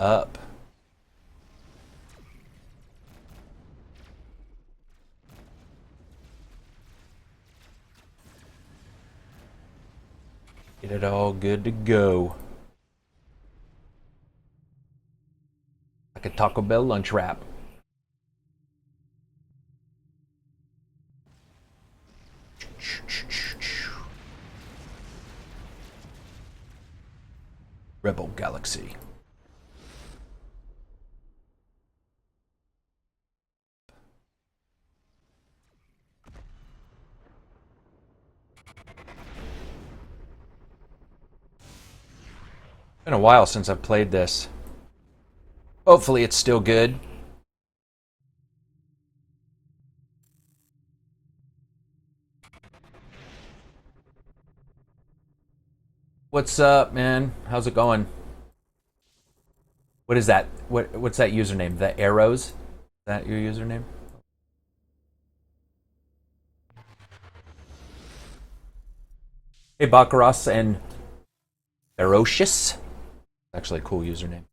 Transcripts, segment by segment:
up? Get it all good to go. Like a Taco Bell lunch wrap. Rebel Galaxy. Been a while since I've played this. Hopefully it's still good. What's up, man? How's it going? What is that? What's that username? The arrows? Is that your username? Hey, Baccaros and Ferocious. Actually a cool username.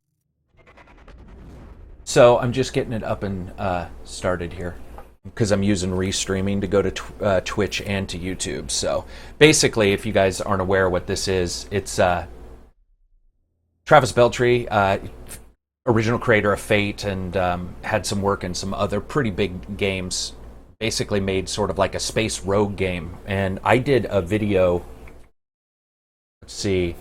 So I'm just getting it up and started here because I'm using restreaming to go to Twitch and to YouTube. So basically, if you guys aren't aware what this is, it's Travis Beltry, original creator of Fate, and had some work in some other pretty big games. Basically made sort of like a space rogue game. And I did a video, let's see,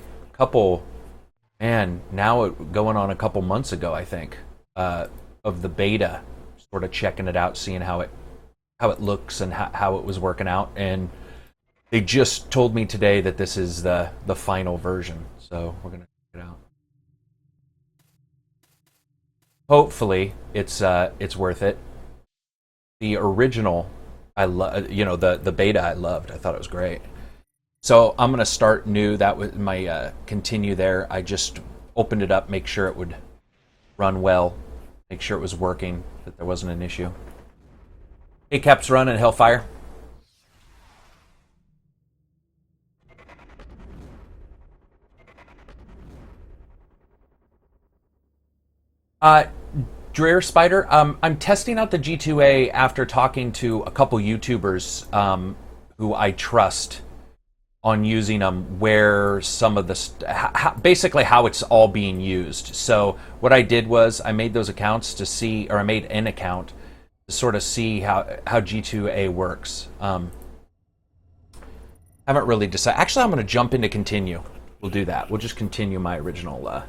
now going on a couple months ago, I think, of the beta, sort of checking it out, seeing how it looks and how it was working out. And they just told me today that this is the final version, so we're gonna check it out. Hopefully, it's worth it. The original, I love, the beta I loved. I thought it was great. So I'm gonna start new. That was my continue there. I just opened it up, make sure it would run well, make sure it was working, that there wasn't an issue. Hey, Caps Run and Hellfire. Dreer Spider, I'm testing out the G2A after talking to a couple YouTubers who I trust on using them, where some of the basically how it's all being used. So what I did was I made those accounts to see, or I made an account to sort of see how G2A works. Haven't really decided. Actually, I'm going to jump into continue. We'll do that. We'll just continue my original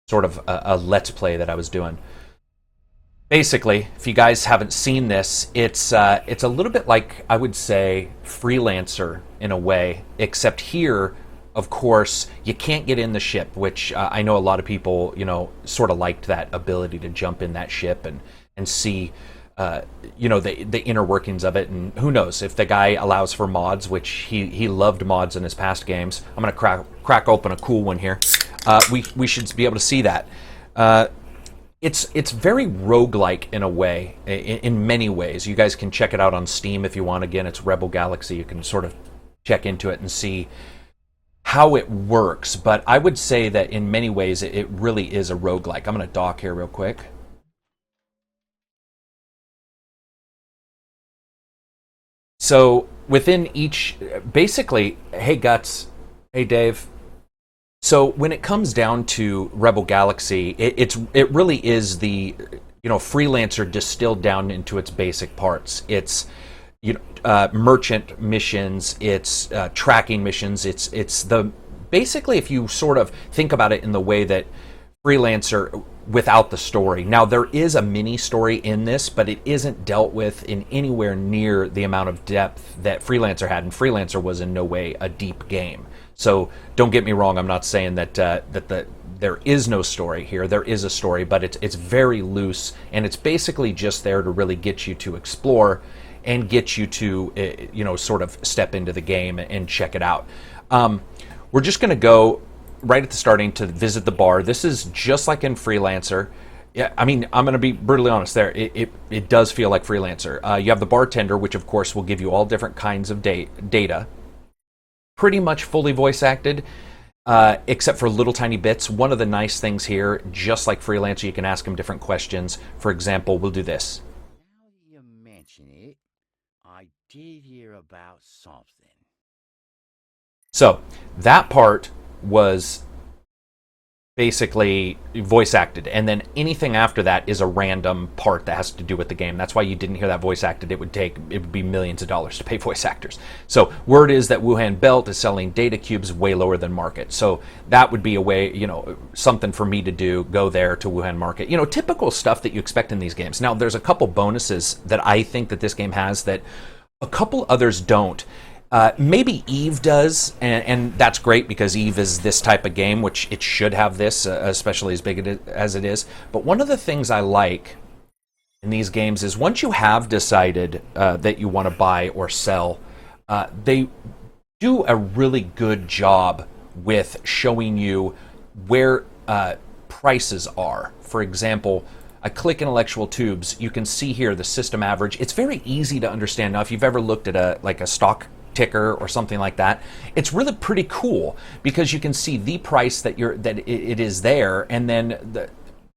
sort of a let's play that I was doing. Basically, if you guys haven't seen this, it's a little bit like, I would say, Freelancer in a way, except here, of course, you can't get in the ship, which I know a lot of people, sort of liked that ability to jump in that ship and see, the inner workings of it. And who knows, if the guy allows for mods, which he loved mods in his past games. I'm going to crack open a cool one here. We should be able to see that. It's very roguelike in a way, in many ways. You guys can check it out on Steam if you want. Again, it's Rebel Galaxy. You can sort of check into it and see how it works. But I would say that in many ways, it really is a roguelike. I'm going to dock here real quick. So within each, basically, hey Guts, hey Dave. So when it comes down to Rebel Galaxy, it really is the Freelancer distilled down into its basic parts. It's merchant missions, it's tracking missions, it's the basically, if you sort of think about it in the way that Freelancer without the story. Now there is a mini story in this, but it isn't dealt with in anywhere near the amount of depth that Freelancer had, and Freelancer was in no way a deep game. So don't get me wrong, I'm not saying that there is no story here. There is a story, but it's very loose, and it's basically just there to really get you to explore and get you to sort of step into the game and check it out. We're just going to go right at the starting to visit the bar. This is just like in Freelancer. Yeah, I mean, I'm going to be brutally honest there. It does feel like Freelancer. You have the bartender, which of course will give you all different kinds of data. Pretty much fully voice acted. except for little tiny bits. One of the nice things here, just like Freelancer, you can ask them different questions. For example, we'll do this. Now that you mention it, I did hear about something. So that part was basically voice acted, and then anything after that is a random part that has to do with the game. That's why you didn't hear that voice acted. It would be millions of dollars to pay voice actors. So word is that Wuhan Belt is selling data cubes way lower than market. So that would be a way, something for me to do, go there to Wuhan market. Typical stuff that you expect in these games. Now there's a couple bonuses that I think that this game has that a couple others don't. Maybe Eve does, and that's great because Eve is this type of game, which it should have this, especially as big as it is. But one of the things I like in these games is once you have decided that you want to buy or sell, they do a really good job with showing you where prices are. For example, I click intellectual tubes. You can see here the system average. It's very easy to understand. Now, if you've ever looked at a stock ticker or something like that, it's really pretty cool because you can see the price that it is there, and then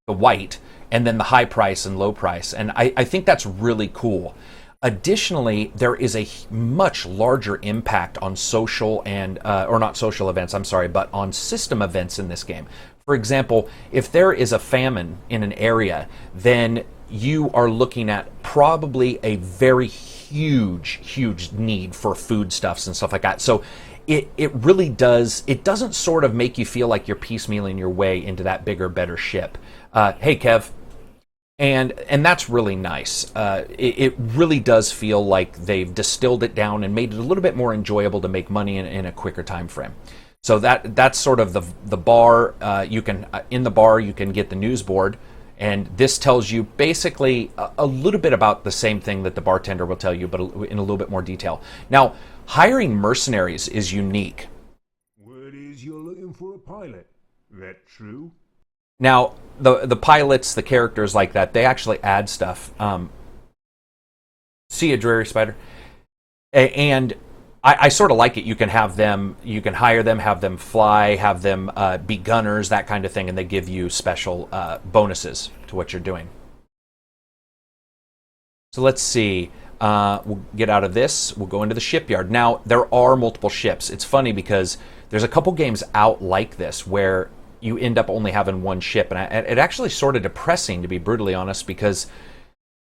the white, and then the high price and low price, and I think that's really cool. Additionally, there is a much larger impact on social and or not social events, I'm sorry, but on system events in this game. For example, if there is a famine in an area, then you are looking at probably a very huge need for foodstuffs and stuff like that. So it really does, it doesn't sort of make you feel like you're piecemealing your way into that bigger, better ship. Hey, Kev. And that's really nice. It really does feel like they've distilled it down and made it a little bit more enjoyable to make money in a quicker time frame. So that's sort of the bar. You can in the bar you can get the news board, and this tells you basically a little bit about the same thing that the bartender will tell you, but in a little bit more detail. Now, hiring mercenaries is unique. Word is you're looking for a pilot. That true? Now, the pilots, the characters like that, they actually add stuff. See a Dreary Spider? And I sort of like it. You can have them, you can hire them, have them fly, have them be gunners, that kind of thing, and they give you special bonuses to what you're doing. So let's see. We'll get out of this. We'll go into the shipyard. Now, there are multiple ships. It's funny because there's a couple games out like this where you end up only having one ship. And it actually sort of depressing, to be brutally honest, because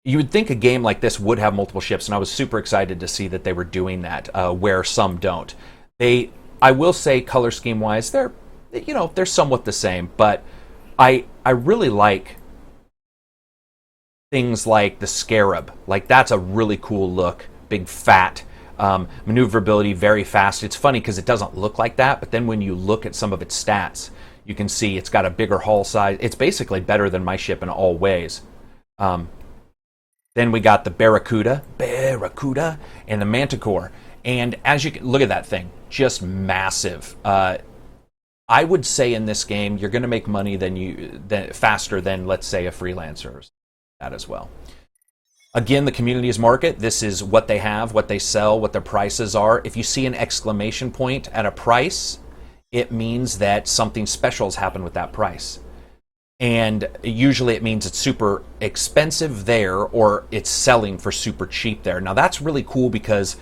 you would think a game like this would have multiple ships, and I was super excited to see that they were doing that, where some don't. I will say, color scheme wise, they're somewhat the same, but I really like things like the Scarab. Like, that's a really cool look, big fat, maneuverability, very fast. It's funny because it doesn't look like that, but then when you look at some of its stats, you can see it's got a bigger hull size. It's basically better than my ship in all ways. Then we got the Barracuda, and the Manticore. And as you can look at that thing, just massive. I would say in this game, you're going to make money faster than, let's say, a freelancer or that as well. Again, the community's market. This is what they have, what they sell, what their prices are. If you see an exclamation point at a price, it means that something special has happened with that price. And usually it means it's super expensive there, or it's selling for super cheap there. Now that's really cool because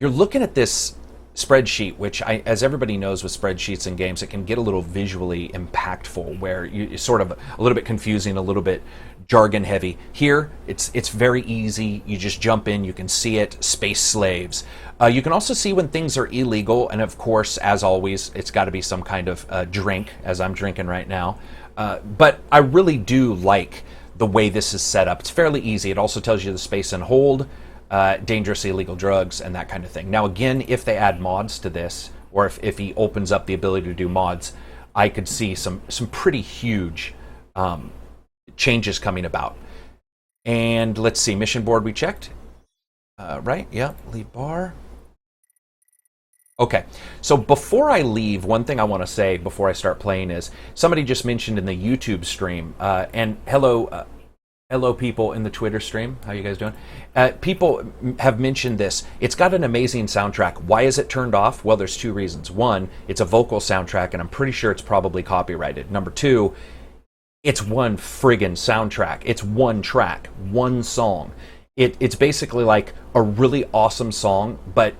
you're looking at this spreadsheet, which as everybody knows with spreadsheets and games, it can get a little visually impactful, where you sort of a little bit confusing, a little bit jargon heavy. Here, it's very easy. You just jump in, you can see it, space slaves. You can also see when things are illegal, and of course, as always, it's got to be some kind of drink, as I'm drinking right now. But I really do like the way this is set up. It's fairly easy. It also tells you the space and hold, dangerous illegal drugs, and that kind of thing. Now, again, if they add mods to this, or if he opens up the ability to do mods, I could see some pretty huge changes coming about. And let's see, mission board we checked. Right, yeah, leave bar. Okay, so before I leave, one thing I want to say before I start playing is, somebody just mentioned in the YouTube stream, and hello Hello, people in the Twitter stream. How you guys doing? People have mentioned this. It's got an amazing soundtrack. Why is it turned off? Well, there's two reasons. One, it's a vocal soundtrack, and I'm pretty sure it's probably copyrighted. Number two, it's one friggin' soundtrack. It's one track, one song. It's basically like a really awesome song, but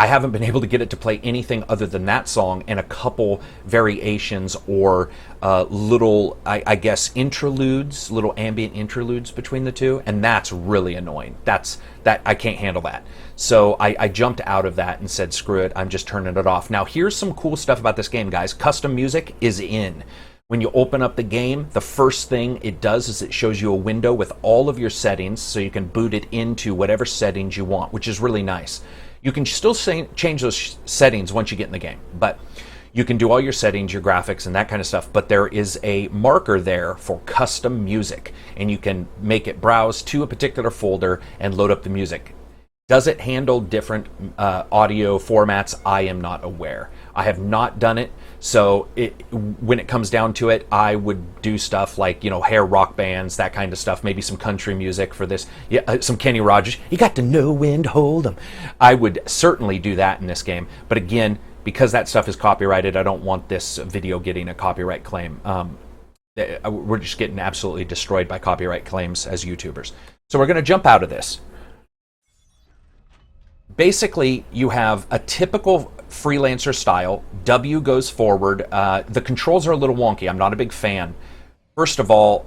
I haven't been able to get it to play anything other than that song and a couple variations or little, I guess, interludes, little ambient interludes between the two, and that's really annoying. That I can't handle that. So I jumped out of that and said, screw it, I'm just turning it off. Now, here's some cool stuff about this game, guys. Custom music is in. When you open up the game, the first thing it does is it shows you a window with all of your settings, so you can boot it into whatever settings you want, which is really nice. You can still change those settings once you get in the game, but you can do all your settings, your graphics, and that kind of stuff, but there is a marker there for custom music, and you can make it browse to a particular folder and load up the music. Does it handle different audio formats? I am not aware. I have not done it, so when it comes down to it, I would do stuff like, hair rock bands, that kind of stuff, maybe some country music for this, some Kenny Rogers. You got to know when to hold 'em. I would certainly do that in this game, but again, because that stuff is copyrighted, I don't want this video getting a copyright claim. We're just getting absolutely destroyed by copyright claims as YouTubers. So we're going to jump out of this. Basically, you have a typical freelancer style. W goes forward. The controls are a little wonky. I'm not a big fan. First of all,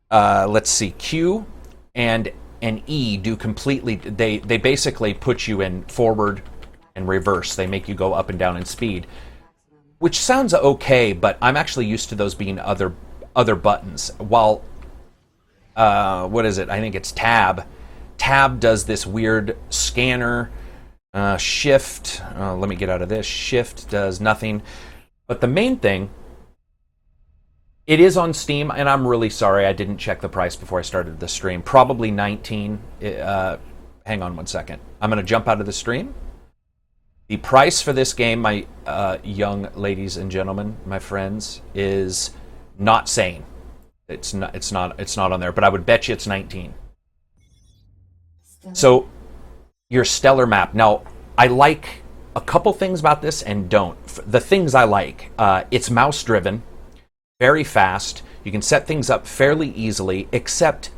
let's see. Q and E do completely. They basically put you in forward and reverse. They make you go up and down in speed, which sounds okay. But I'm actually used to those being other buttons. While what is it? I think it's tab. Tab does this weird scanner. Shift, let me get out of this. Shift does nothing. But the main thing, it is on Steam, and I'm really sorry I didn't check the price before I started the stream. Probably 19. Hang on one second. I'm going to jump out of the stream. The price for this game, my young ladies and gentlemen, my friends, is not saying. It's not on there, but I would bet you it's 19. So, your stellar map. Now, I like a couple things about this and don't. The things I like, it's mouse driven, very fast. You can set things up fairly easily, except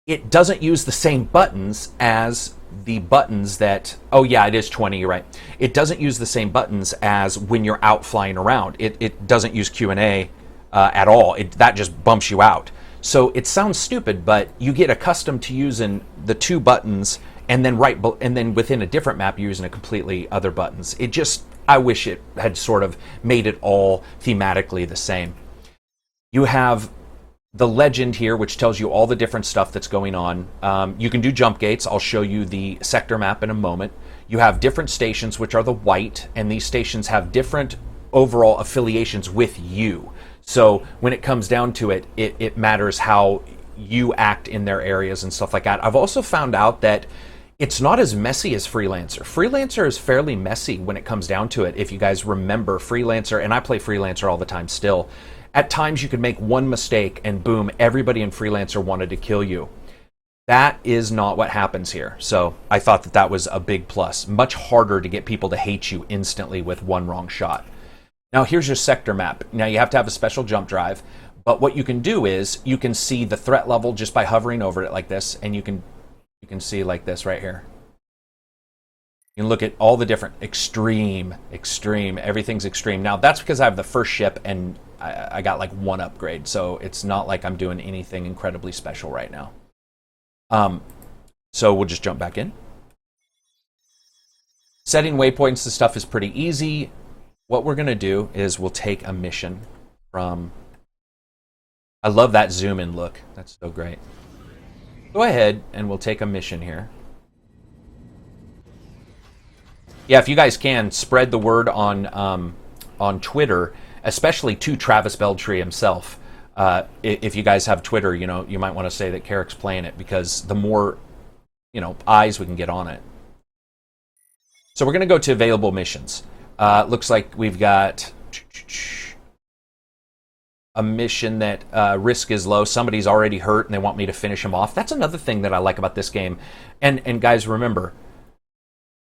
it doesn't use the same buttons as the buttons that, oh yeah, it is 20, you're right. It doesn't use the same buttons as when you're out flying around. It doesn't use Q&A at all. That just bumps you out. So it sounds stupid, but you get accustomed to using the two buttons, and then within a different map, you're using a completely other buttons. I wish it had sort of made it all thematically the same. You have the legend here, which tells you all the different stuff that's going on. You can do jump gates. I'll show you the sector map in a moment. You have different stations, which are the white, and these stations have different overall affiliations with you. So when it comes down to it, it matters how you act in their areas and stuff like that. I've also found out that it's not as messy as Freelancer. Freelancer is fairly messy when it comes down to it. If you guys remember Freelancer, and I play Freelancer all the time still, at times you could make one mistake and boom, everybody in Freelancer wanted to kill you. That is not what happens here. So I thought that was a big plus. Much harder to get people to hate you instantly with one wrong shot. Now here's your sector map. Now you have to have a special jump drive, but what you can do is you can see the threat level just by hovering over it like this, and you can see like this right here. You can look at all the different extreme, everything's extreme. Now that's because I have the first ship and I got like one upgrade, so it's not like I'm doing anything incredibly special right now. So we'll just jump back in. Setting waypoints to stuff is pretty easy. What we're going to do is we'll take a mission from... I love that zoom in look. That's so great. Go ahead and we'll take a mission here. Yeah, if you guys can, spread the word on Twitter, especially to Travis Beltree himself. If you guys have Twitter, you might want to say that Karak's playing it, because the more, eyes we can get on it. So we're going to go to available missions. Looks like we've got a mission that risk is low. Somebody's already hurt and they want me to finish him off. That's another thing that I like about this game. And guys, remember,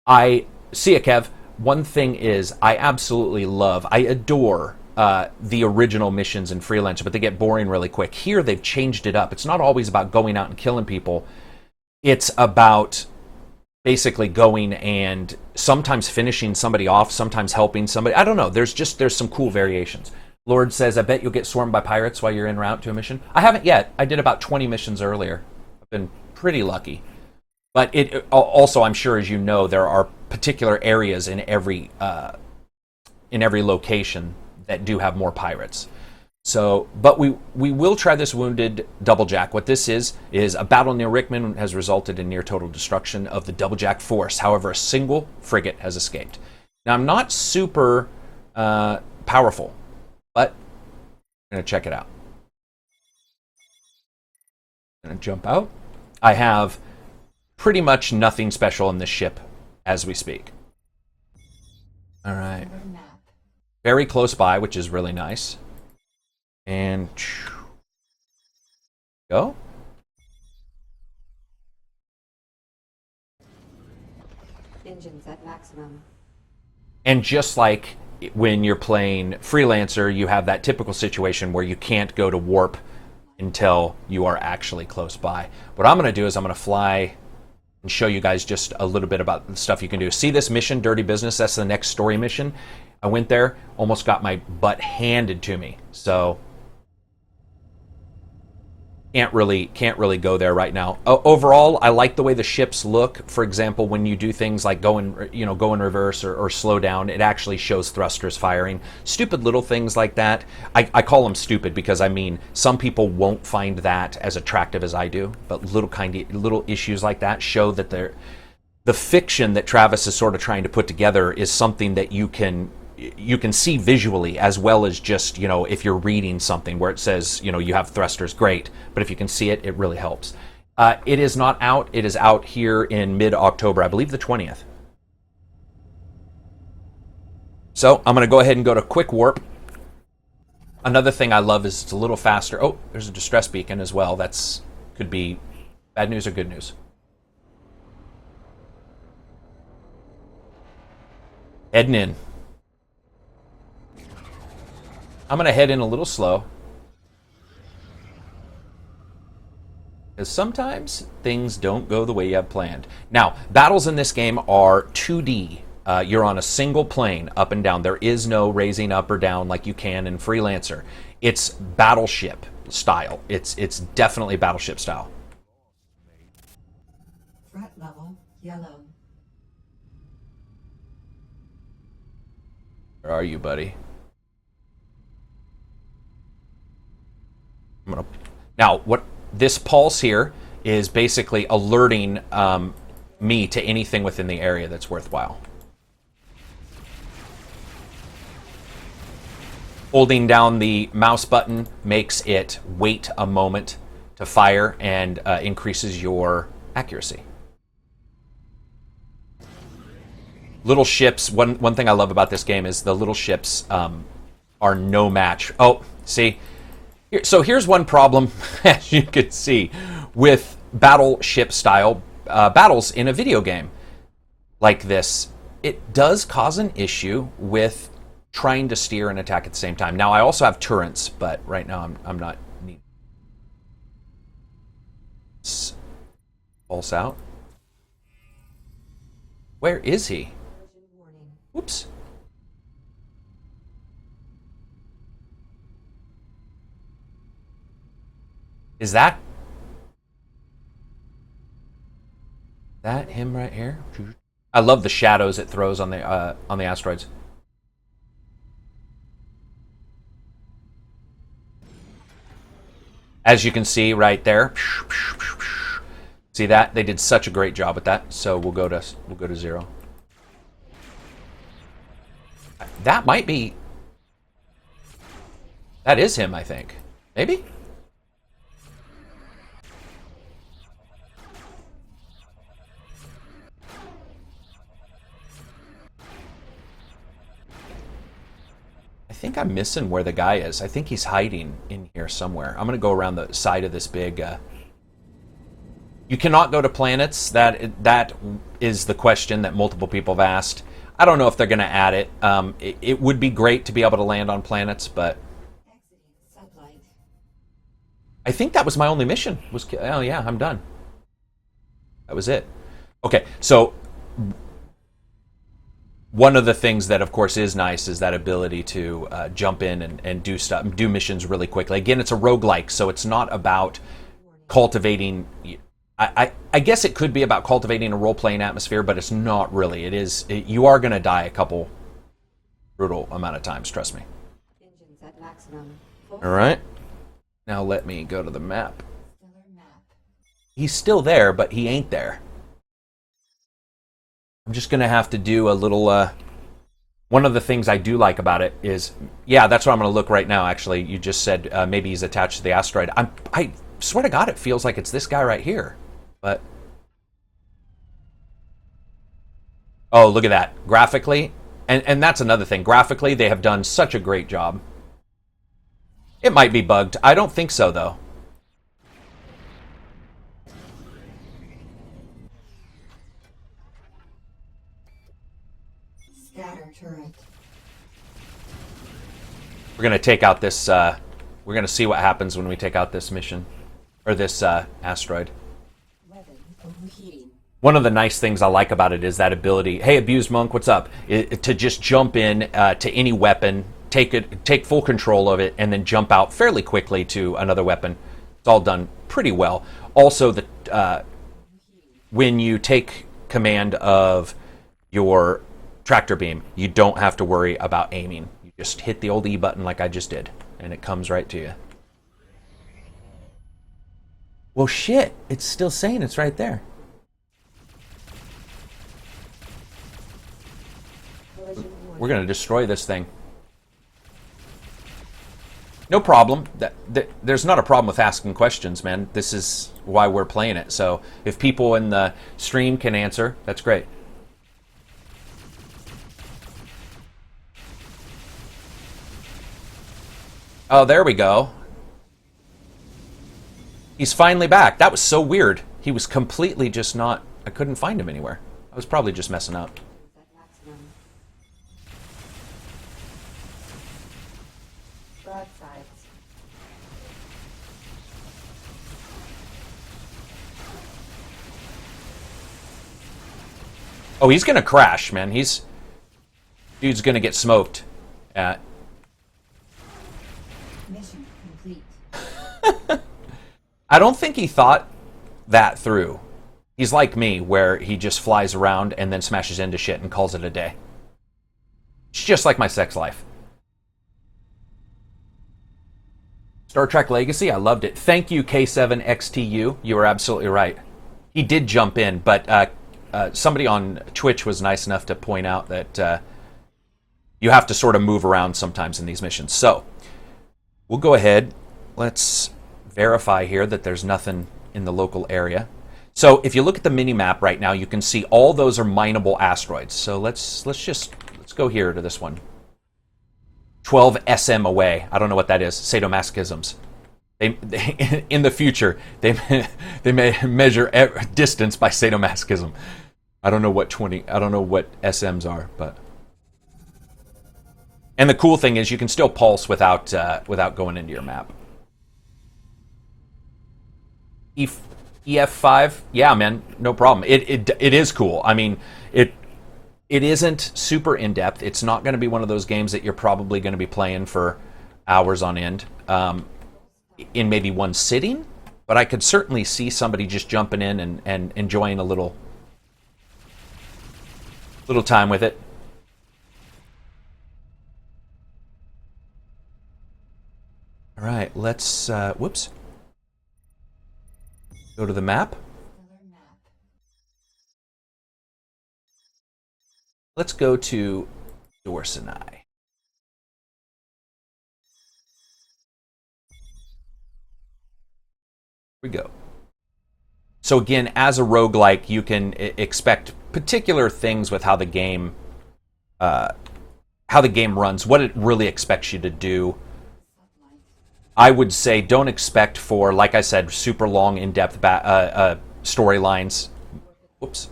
I see it, Kev. One thing is, I absolutely love, I adore the original missions in Freelancer, but they get boring really quick. Here, they've changed it up. It's not always about going out and killing people. It's about basically going and sometimes finishing somebody off, sometimes helping somebody. I don't know. There's some cool variations. Lord says, I bet you'll get swarmed by pirates while you're en route to a mission. I haven't yet. I did about 20 missions earlier. I've been pretty lucky. But it also, I'm sure, as you know, there are particular areas in every location that do have more pirates. So, but we will try this Wounded Doublejack. What this is a battle near Rickman has resulted in near total destruction of the Doublejack force. However, a single frigate has escaped. Now, I'm not super powerful, but I'm going to check it out. I'm going to jump out. I have pretty much nothing special in this ship as we speak. All right. Very close by, which is really nice. And go. Engines at maximum. And just like when you're playing Freelancer, you have that typical situation where you can't go to warp until you are actually close by. What I'm going to do is I'm going to fly and show you guys just a little bit about the stuff you can do. See this mission, Dirty Business? That's the next story mission. I went there, almost got my butt handed to me. So can't really go there right now. Overall, I like the way the ships look. For example, when you do things like go in reverse or slow down, it actually shows thrusters firing. Stupid little things like that. I call them stupid because I mean some people won't find that as attractive as I do, but little issues like that show that the fiction that Travis is sort of trying to put together is something that you can see visually as well as just, if you're reading something where it says, you have thrusters, great. But if you can see it, it really helps. It is not out. It is out here in mid-October, I believe the 20th. So I'm going to go ahead and go to quick warp. Another thing I love is it's a little faster. Oh, there's a distress beacon as well. That's could be bad news or good news. Heading in. I'm going to head in a little slow. Because sometimes things don't go the way you have planned. Now, battles in this game are 2D. You're on a single plane, up and down. There is no raising up or down like you can in Freelancer. It's battleship style. It's definitely battleship style. Threat level yellow. Where are you, buddy? Now, what this pulse here is basically alerting me to anything within the area that's worthwhile. Holding down the mouse button makes it wait a moment to fire and increases your accuracy. Little ships, one thing I love about this game is the little ships are no match. Oh, see? So here's one problem, as you can see, with battleship style battles in a video game like this. It does cause an issue with trying to steer and attack at the same time. Now, I also have turrets, but right now I'm not neat. Pulse out. Where is he? Whoops. Is that him right here? I love the shadows it throws on the asteroids. As you can see right there. See that? They did such a great job with that. So we'll go to 0. That might be. That is him, I think. Maybe? I think I'm missing where the guy is. I think he's hiding in here somewhere. I'm going to go around the side of this big... You cannot go to planets. That is the question that multiple people have asked. I don't know if they're going to add it. It would be great to be able to land on planets, but... I think that was my only mission. Oh yeah, I'm done. That was it. Okay, so one of the things that, of course, is nice is that ability to jump in and do stuff, do missions really quickly. Again, it's a roguelike, so it's not about cultivating... I guess it could be about cultivating a role-playing atmosphere, but it's not really. You are going to die a couple brutal amount of times, trust me. Engines at maximum. All right. Now let me go to the map. He's still there, but he ain't there. I'm just going to have to do a little... one of the things I do like about it is... Yeah, that's what I'm going to look right now, actually. You just said maybe he's attached to the asteroid. I swear to God, it feels like it's this guy right here. But... Oh, look at that. Graphically... And that's another thing. Graphically, they have done such a great job. It might be bugged. I don't think so, though. Scatter turret. We're going to take out this... we're going to see what happens when we take out this mission. Or this asteroid. Weapon overheating. One of the nice things I like about it is that ability... Hey, Abused Monk, what's up? To just jump in to any weapon... Take full control of it, and then jump out fairly quickly to another weapon. It's all done pretty well. Also, when you take command of your tractor beam, you don't have to worry about aiming. You just hit the old E button like I just did, and it comes right to you. Well, shit. It's still saying it's right there. We're going to destroy this thing. No problem. There's not a problem with asking questions, man. This is why we're playing it. So if people in the stream can answer, that's great. Oh, there we go. He's finally back. That was so weird. He was completely just not... I couldn't find him anywhere. I was probably just messing up. Oh, he's gonna crash, man. Dude's gonna get smoked. Mission complete. I don't think he thought that through. He's like me, where he just flies around and then smashes into shit and calls it a day. It's just like my sex life. Star Trek Legacy, I loved it. Thank you, K7XTU. You were absolutely right. He did jump in, but somebody on Twitch was nice enough to point out that you have to sort of move around sometimes in these missions. So, we'll go ahead. Let's verify here that there's nothing in the local area. So, if you look at the mini-map right now, you can see all those are mineable asteroids. So, let's go here to this one. 12 SM away. I don't know what that is. Sadomasochisms. They in the future, they may measure distance by sadomasochism. I don't know what SMs are, but... And the cool thing is you can still pulse without going into your map. EF5, yeah, man, no problem. It is cool. I mean, it isn't super in-depth. It's not going to be one of those games that you're probably going to be playing for hours on end. In maybe one sitting, but I could certainly see somebody just jumping in and enjoying a little time with it. All right, let's whoops. Go to the map. Let's go to Dorsenai. We go. So again, as a roguelike, you can expect particular things with how the game how the game runs, what it really expects you to do. I would say don't expect for, like I said, super long, in-depth storylines. Whoops.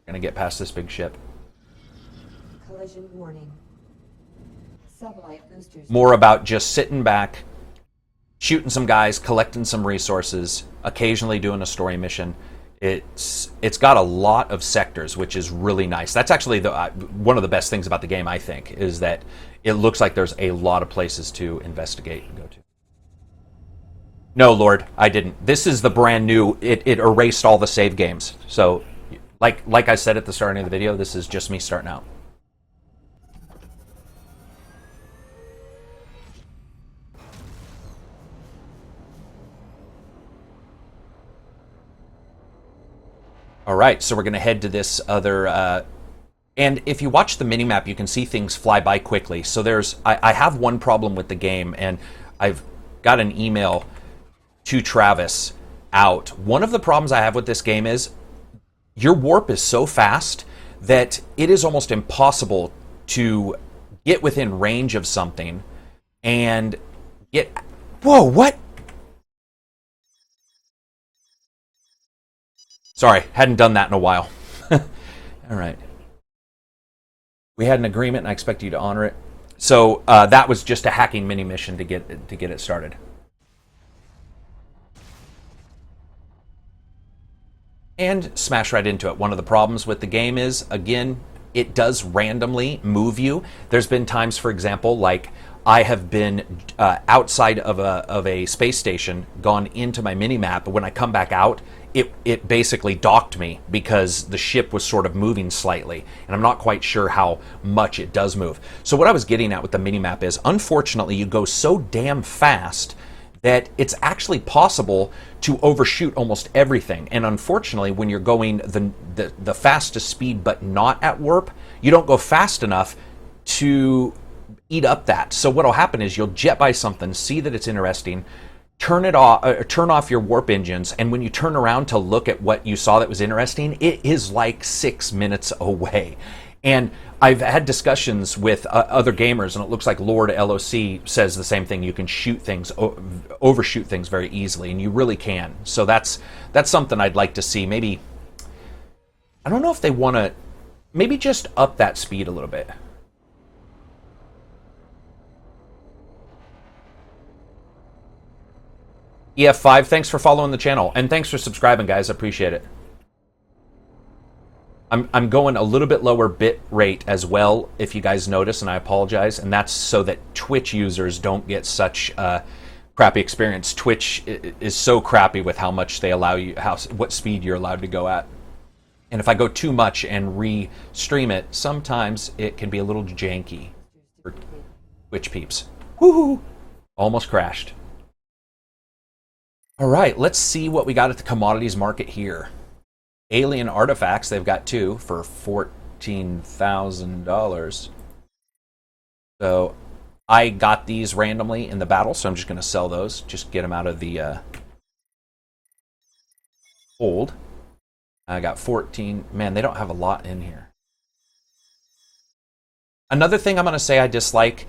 Gonna get past this big ship. Collision warning. Sublight boosters. More about just sitting back, shooting some guys, collecting some resources, occasionally doing a story mission. It's got a lot of sectors, which is really nice. That's actually one of the best things about the game, I think, is that it looks like there's a lot of places to investigate and go to. No, Lord, I didn't. This is the brand new. It erased all the save games. So, like I said at the starting of the video, this is just me starting out. All right, so we're going to head to this other... and if you watch the minimap, you can see things fly by quickly. So I have one problem with the game, and I've got an email to Travis out. One of the problems I have with this game is your warp is so fast that it is almost impossible to get within range of something and get... Whoa, what? Sorry, hadn't done that in a while. All right. We had an agreement, and I expect you to honor it. So that was just a hacking mini mission to get it started. And smash right into it. One of the problems with the game is, again, it does randomly move you. There's been times, for example, like I have been outside of a space station, gone into my mini-map, but when I come back out, it basically docked me because the ship was sort of moving slightly, and I'm not quite sure how much it does move. So what I was getting at with the mini-map is, unfortunately, you go so damn fast that it's actually possible to overshoot almost everything. And unfortunately, when you're going the fastest speed but not at warp, you don't go fast enough to eat up that. So what'll happen is you'll jet by something, see that it's interesting, turn off your warp engines, and when you turn around to look at what you saw that was interesting, it is like 6 minutes away. And I've had discussions with other gamers, and it looks like Lord LOC says the same thing. You can shoot things, overshoot things very easily, and you really can. So that's something I'd like to see. Maybe, I don't know if they want to, maybe just up that speed a little bit. EF5, thanks for following the channel, and thanks for subscribing, guys. I appreciate it. I'm going a little bit lower bit rate as well, if you guys notice, and I apologize, and that's so that Twitch users don't get such a crappy experience. Twitch is so crappy with how much they allow you, what speed you're allowed to go at. And if I go too much and re-stream it, sometimes it can be a little janky for Twitch peeps. Woohoo! Almost crashed. All right, let's see what we got at the commodities market here. Alien artifacts, they've got 2 for $14,000. So I got these randomly in the battle, so I'm just going to sell those. Just get them out of the hold. I got 14. Man, they don't have a lot in here. Another thing I'm going to say I dislike,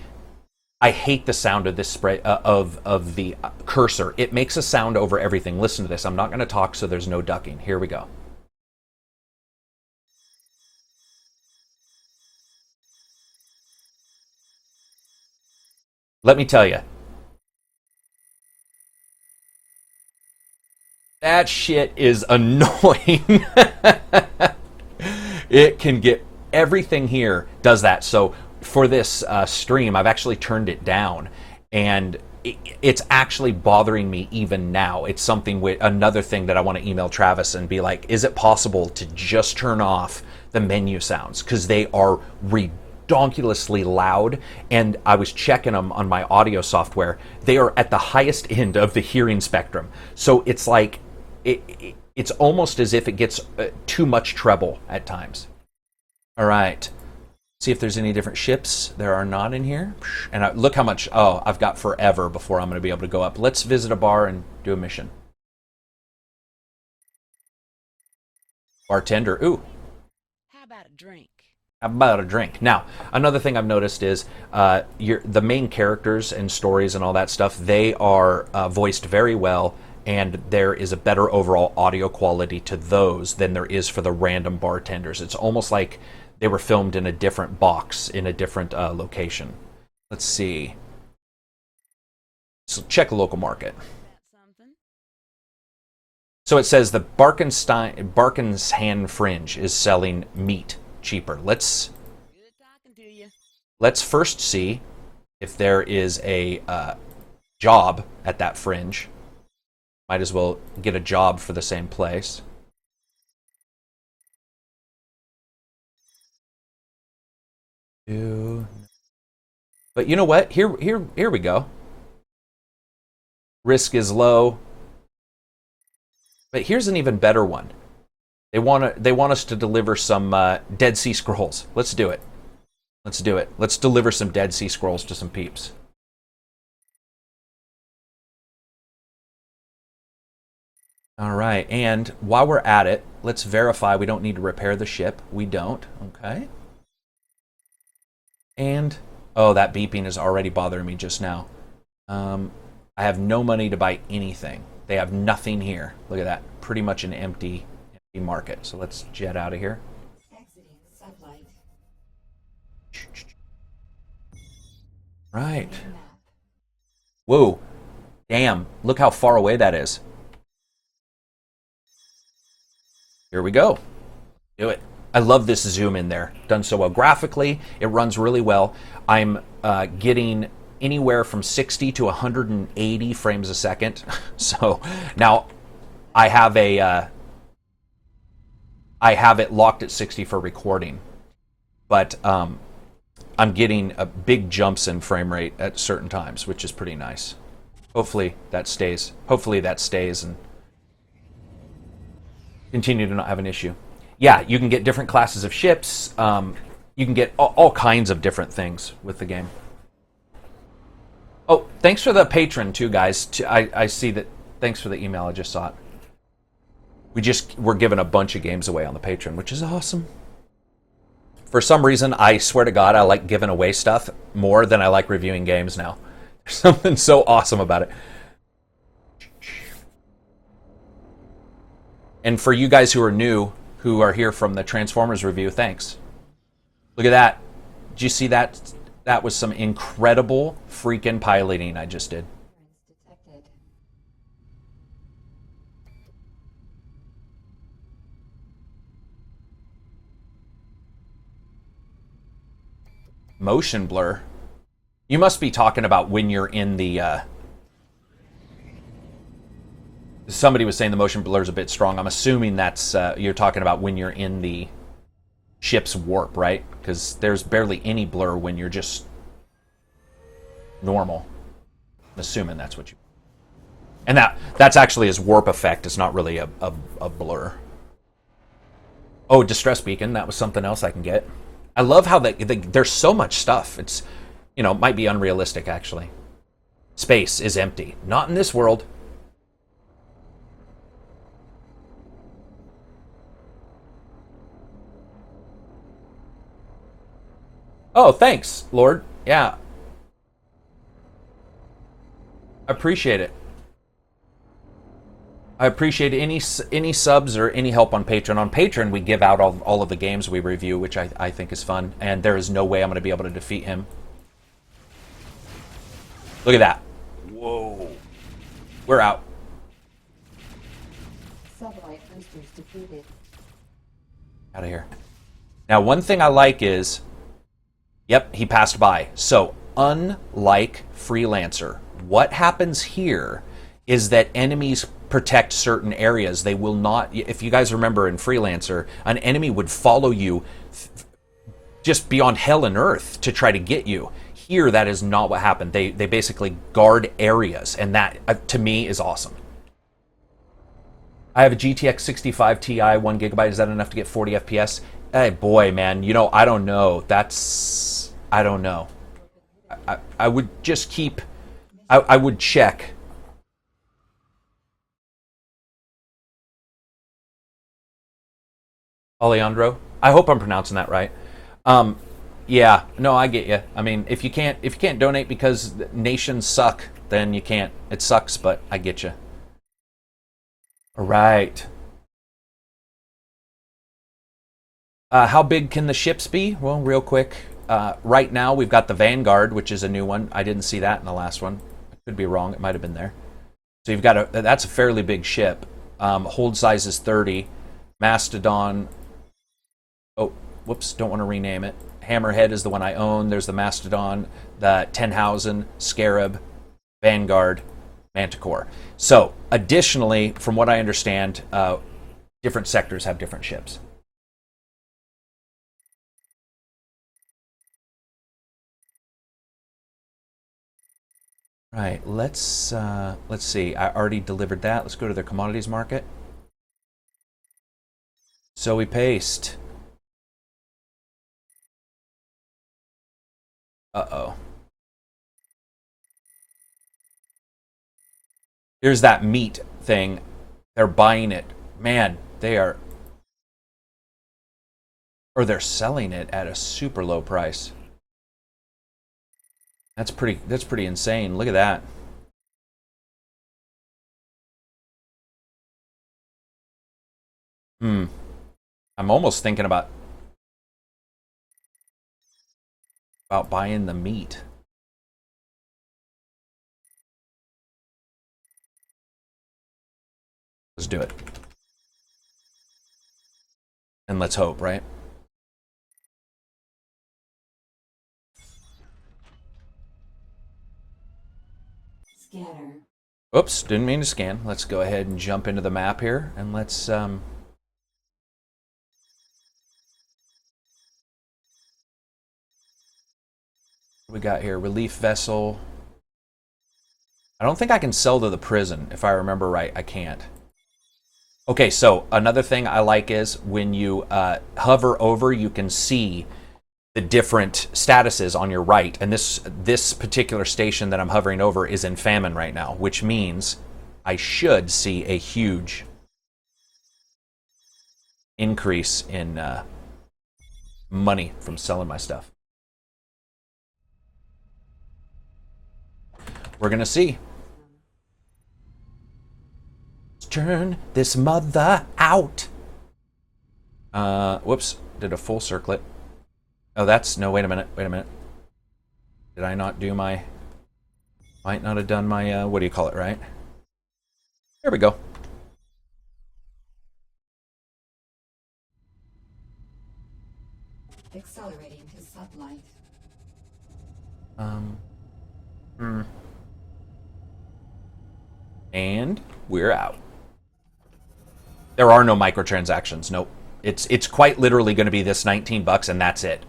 I hate the sound of this spray of the cursor. It makes a sound over everything. Listen to this. I'm not going to talk, so there's no ducking. Here we go. Let me tell you, that shit is annoying. It can get, everything here does that. So for this stream, I've actually turned it down, and it's actually bothering me even now. It's something with another thing that I want to email Travis and be like, is it possible to just turn off the menu sounds? Because they are redonkulously loud, and I was checking them on my audio software. They are at the highest end of the hearing spectrum. So it's like, it's almost as if it gets too much treble at times. All right. See if there's any different ships. There are not in here. And look how much, oh, I've got forever before I'm going to be able to go up. Let's visit a bar and do a mission. Bartender, ooh. How about a drink? How about a drink? Now, another thing I've noticed is the main characters and stories and all that stuff, they are voiced very well, and there is a better overall audio quality to those than there is for the random bartenders. It's almost like they were filmed in a different box, in a different location. Let's see. So check the local market. So it says the Barken's Hand Fringe is selling meat cheaper. Let's first see if there is a job at that fringe. Might as well get a job for the same place. But you know what? Here we go. Risk is low. But here's an even better one. They want us to deliver some Dead Sea Scrolls. Let's do it. Let's do it. Let's deliver some Dead Sea Scrolls to some peeps. All right, and while we're at it, let's verify we don't need to repair the ship. We don't. Okay. And oh, that beeping is already bothering me just now. I have no money to buy anything. They have nothing here. Look at that. Pretty much an empty market. So let's jet out of here. Exiting sublight. Right. Whoa. Damn. Look how far away that is. Here we go. Do it. I love this zoom in there. Done so well. Graphically, it runs really well. I'm getting anywhere from 60 to 180 frames a second. So now I have it locked at 60 for recording, but I'm getting big jumps in frame rate at certain times, which is pretty nice. Hopefully that stays. Hopefully that stays and continue to not have an issue. Yeah, you can get different classes of ships. You can get all kinds of different things with the game. Oh, thanks for the patron too, guys. I see that. Thanks for the email. I just saw it. We're giving a bunch of games away on the Patreon, which is awesome. For some reason, I swear to God, I like giving away stuff more than I like reviewing games now. There's something so awesome about it. And for you guys who are new, who are here from the Transformers review, thanks. Look at that. Did you see that? That was some incredible freaking piloting I just did. Detected. Motion blur. You must be talking about when you're in the... Somebody was saying the motion blur is a bit strong. I'm assuming that's you're talking about when you're in the ship's warp, right? Because there's barely any blur when you're just normal. I'm assuming that's what you... And that's actually his warp effect. It's not really a blur. Oh, distress beacon. That was something else I can get. I love how there's so much stuff. It's, might be unrealistic, actually. Space is empty. Not in this world. Oh, thanks, Lord. Yeah. I appreciate it. I appreciate any subs or any help on Patreon. On Patreon, we give out all of the games we review, which I think is fun. And there is no way I'm going to be able to defeat him. Look at that. Whoa. We're out. Sublight boosters defeated. Out of here. Now, one thing I like is... Yep, he passed by. So, unlike Freelancer, what happens here is that enemies protect certain areas. They will not... If you guys remember in Freelancer, an enemy would follow you just beyond hell and earth to try to get you. Here, that is not what happened. They basically guard areas, and that, to me, is awesome. I have a GTX 65 Ti, 1 gigabyte. Is that enough to get 40 FPS? Hey, boy, man, I don't know. I don't know. I would just keep... I would check. Alejandro? I hope I'm pronouncing that right. Yeah, no, I get you. I mean, if you can't donate because nations suck, then you can't. It sucks, but I get you. All right. How big can the ships be? Well, real quick. Right now, we've got the Vanguard, which is a new one. I didn't see that in the last one. I could be wrong. It might have been there. So you've got that's a fairly big ship. Hold size is 30. Mastodon. Oh, whoops! Don't want to rename it. Hammerhead is the one I own. There's the Mastodon, the Tenhausen, Scarab, Vanguard, Manticore. So, additionally, from what I understand, different sectors have different ships. Right, let's see. I already delivered that. Let's go to their commodities market. So we paste. Uh-oh. Here's that meat thing. They're buying it. Man, they are... Or they're selling it at a super low price. That's pretty insane. Look at that. I'm almost thinking about buying the meat. Let's do it. And let's hope, right? Scatter. Oops, didn't mean to scan. Let's go ahead and jump into the map here, and let's what we got here? Relief vessel. I don't think I can sell to the prison, if I remember right. I can't. Okay, so another thing I like is when you hover over, you can see the different statuses on your right. And this particular station that I'm hovering over is in famine right now, which means I should see a huge increase in money from selling my stuff. We're going to see. Let's turn this mother out. Whoops, did a full circlet. Oh, no, wait a minute. Did I not do my... Might not have done my, what do you call it, right? There we go. Accelerating to sublight. And we're out. There are no microtransactions. Nope. It's quite literally going to be this $19 and that's it.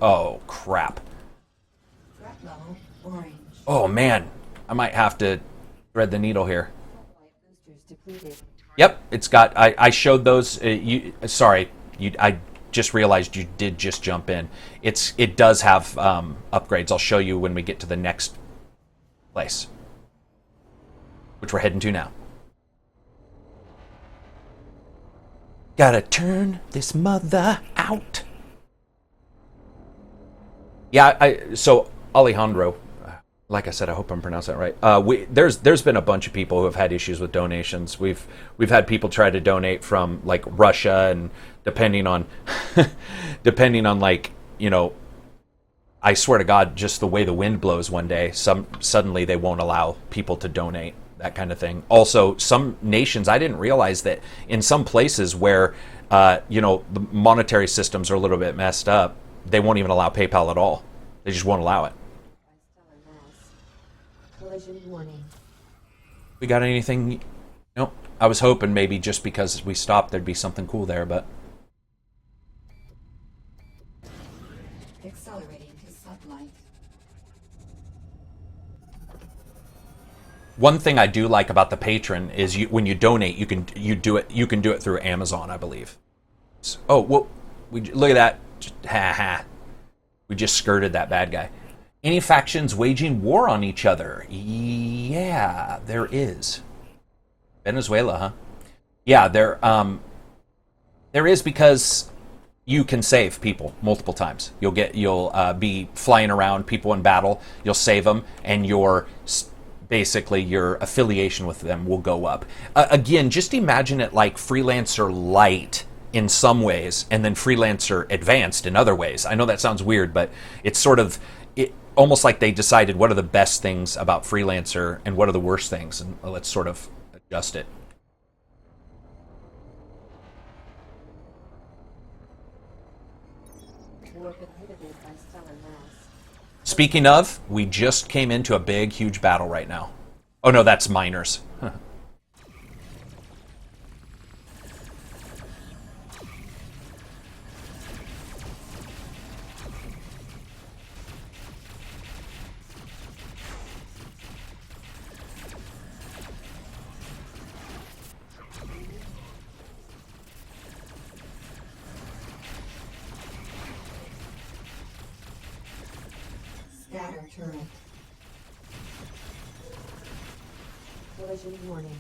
Oh crap. Threat level orange. Oh man, I might have to thread the needle here. Life boosters depleted. Yep, it's got. I showed those. I just realized you did just jump in. It does have upgrades. I'll show you when we get to the next place, which we're heading to now. Gotta turn this mother out. Yeah, so Alejandro, like I said, I hope I'm pronouncing that right. There's been a bunch of people who have had issues with donations. We've had people try to donate from like Russia, and depending on like, you know, I swear to God, just the way the wind blows one day, suddenly they won't allow people to donate. That kind of thing. Also, some nations, I didn't realize that in some places where, you know, the monetary systems are a little bit messed up, they won't even allow PayPal at all. They just won't allow it. Collision warning. We got anything? Nope. I was hoping maybe just because we stopped there'd be something cool there, but... Accelerating to sublight. One thing I do like about the patron is when you donate, you can do it through Amazon, I believe. Oh, well, look at that. We just skirted that bad guy. Any factions waging war on each other? Yeah, there is. Venezuela, huh? Yeah, there is, because you can save people multiple times. You'll be flying around people in battle. You'll save them, and basically your affiliation with them will go up. Again, just imagine it like Freelancer Lite in some ways, and then Freelancer Advanced in other ways. I know that sounds weird, but it's sort of almost like they decided what are the best things about Freelancer and what are the worst things, and let's sort of adjust it. War prohibited by stellar mass. Speaking of, we just came into a big, huge battle right now. Oh no, that's miners. Scatter turret. Collision warning.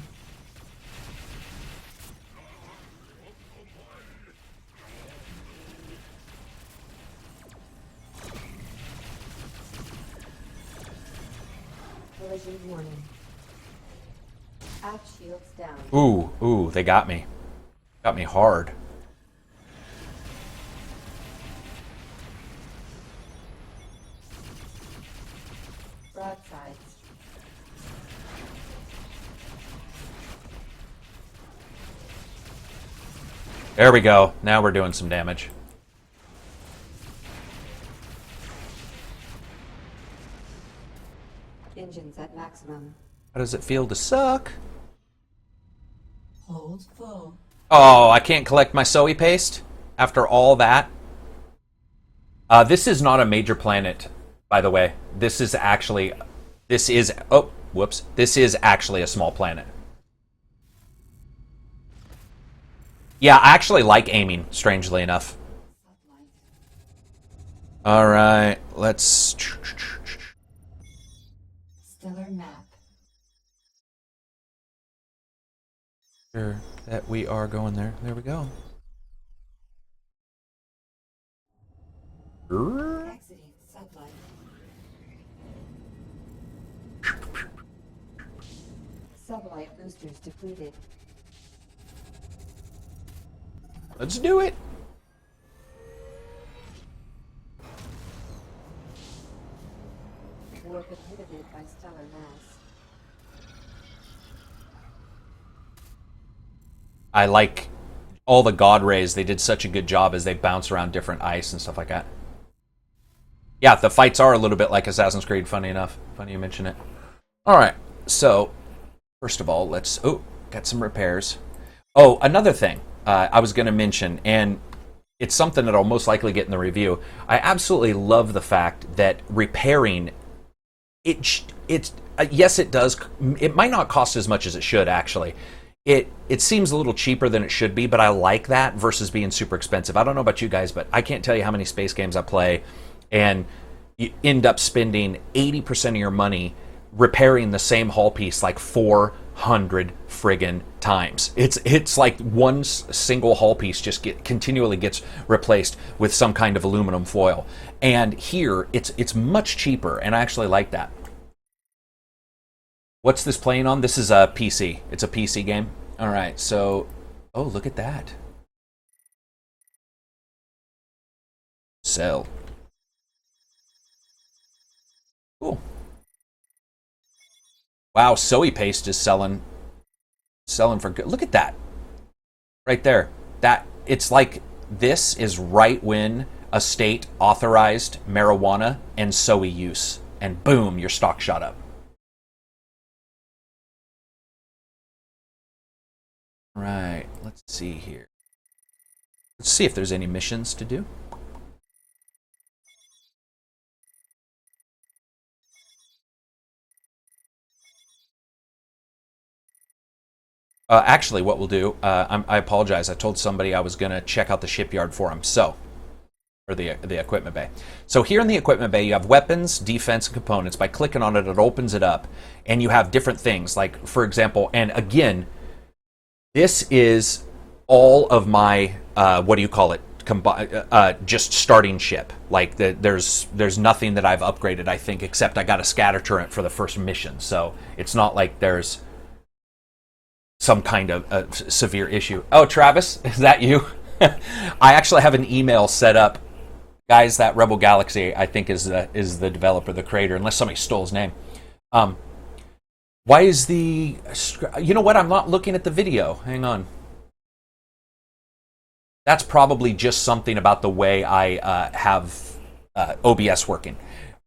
Collision warning. App shields down. Ooh, they got me. Got me hard. Broadsides. There we go. Now we're doing some damage. Engines at maximum. How does it feel to suck? Hold full. Oh, I can't collect my Zoe paste after all that. This is not a major planet, by the way. This is actually actually a small planet. Yeah, I actually like aiming, strangely enough. All right, let's... Stellar map. Sure that we are going there. There we go. Exiting sublight. Sublight boosters depleted. Let's do it. War prohibited by stellar mass. I like all the god rays. They did such a good job as they bounce around different ice and stuff like that. Yeah, the fights are a little bit like Assassin's Creed, funny enough. Funny you mention it. Alright, so, first of all, let's... Oh, got some repairs. Oh, another thing I was going to mention, and it's something that I'll most likely get in the review. I absolutely love the fact that repairing... yes, it does. It might not cost as much as it should, actually. It seems a little cheaper than it should be, but I like that versus being super expensive. I don't know about you guys, but I can't tell you how many space games I play, and you end up spending 80% of your money repairing the same hull piece like 400 friggin' times. It's like one single hull piece just continually gets replaced with some kind of aluminum foil. And here, it's much cheaper, and I actually like that. What's this playing on? This is a PC. It's a PC game. All right, so... Oh, look at that. Sell. Cool. Wow, Zoe paste is selling for good. Look at that. Right there. It's like this is right when a state authorized marijuana and Zoe use. And boom, your stock shot up. Right, let's see here. Let's see if there's any missions to do. Actually, what we'll do, I apologize. I told somebody I was going to check out the shipyard for them. So, or the equipment bay. So here in the equipment bay, you have weapons, defense, and components. By clicking on it, it opens it up. And you have different things. Like, for example, and again... This is all of my, just starting ship. Like there's nothing that I've upgraded, I think, except I got a scatter turret for the first mission. So it's not like there's some kind of severe issue. Oh, Travis, is that you? I actually have an email set up, guys. That Rebel Galaxy, I think, is the developer, the creator, unless somebody stole his name. Why is the? You know what? I'm not looking at the video. Hang on. That's probably just something about the way I have OBS working.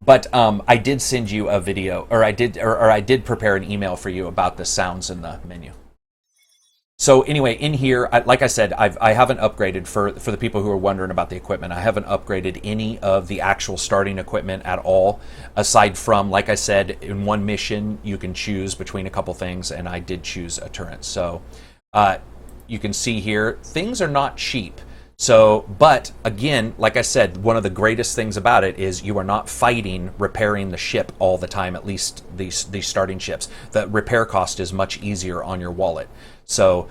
But I did send you a video, or I did prepare an email for you about the sounds in the menu. So anyway, in here, like I said, I haven't upgraded, for the people who are wondering about the equipment, I haven't upgraded any of the actual starting equipment at all, aside from, like I said, in one mission, you can choose between a couple things, and I did choose a turret. So you can see here, things are not cheap. So, but again, like I said, one of the greatest things about it is you are not fighting repairing the ship all the time, at least these starting ships. The repair cost is much easier on your wallet. So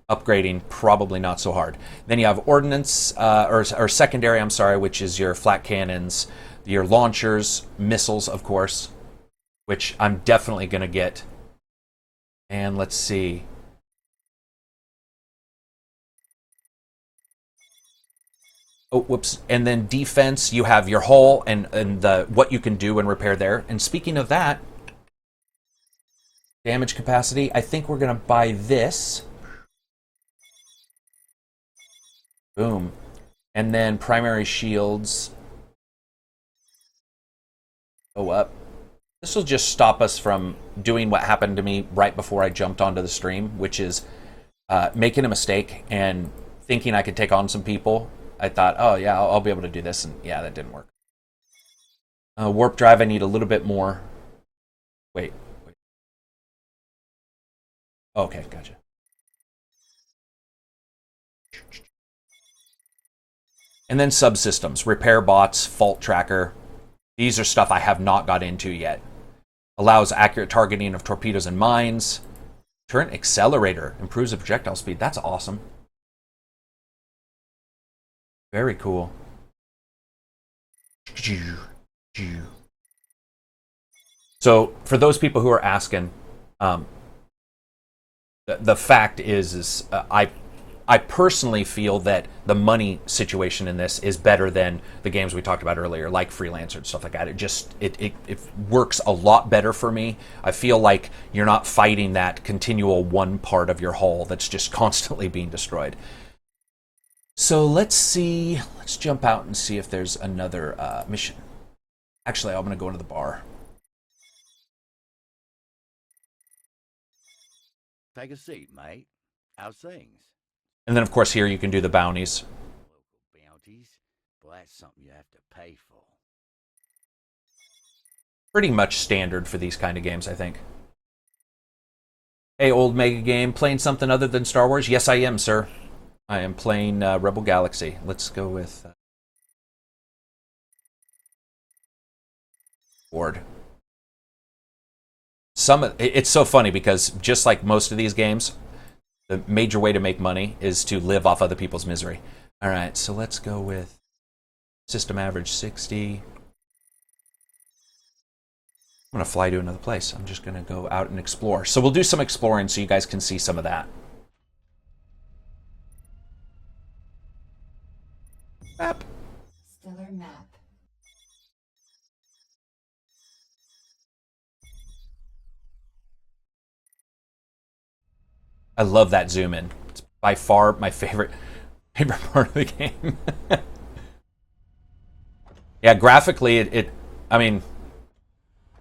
upgrading, probably not so hard. Then you have ordnance, or secondary, I'm sorry, which is your flat cannons, your launchers, missiles, of course, which I'm definitely going to get. And let's see. Oh, whoops. And then defense, you have your hull and the what you can do and repair there. And speaking of that, damage capacity, I think we're going to buy this. Boom. And then primary shields go up. This will just stop us from doing what happened to me right before I jumped onto the stream, which is making a mistake and thinking I could take on some people. I thought, oh yeah, I'll be able to do this, and yeah, that didn't work. Warp drive, I need a little bit more. Wait. Okay, gotcha. And then subsystems, repair bots, fault tracker. These are stuff I have not got into yet. Allows accurate targeting of torpedoes and mines. Turret accelerator, improves the projectile speed. That's awesome. Very cool. So, for those people who are asking, the fact is I personally feel that the money situation in this is better than the games we talked about earlier, like Freelancer and stuff like that. It works a lot better for me. I feel like you're not fighting that continual one part of your hull that's just constantly being destroyed. So let's see. Let's jump out and see if there's another mission. Actually, I'm going to go into the bar. Take a seat, mate. How's things? And then, of course, here you can do the bounties. Local bounties? Well, that's something you have to pay for. Pretty much standard for these kind of games, I think. Hey, old Mega Game, playing something other than Star Wars? Yes, I am, sir. I am playing Rebel Galaxy. Let's go with board. It's so funny because just like most of these games, the major way to make money is to live off other people's misery. All right, so let's go with system average 60. I'm going to fly to another place. I'm just going to go out and explore. So we'll do some exploring so you guys can see some of that. Map. Stellar map. I love that zoom in. It's by far my favorite part of the game. Yeah, graphically, I mean,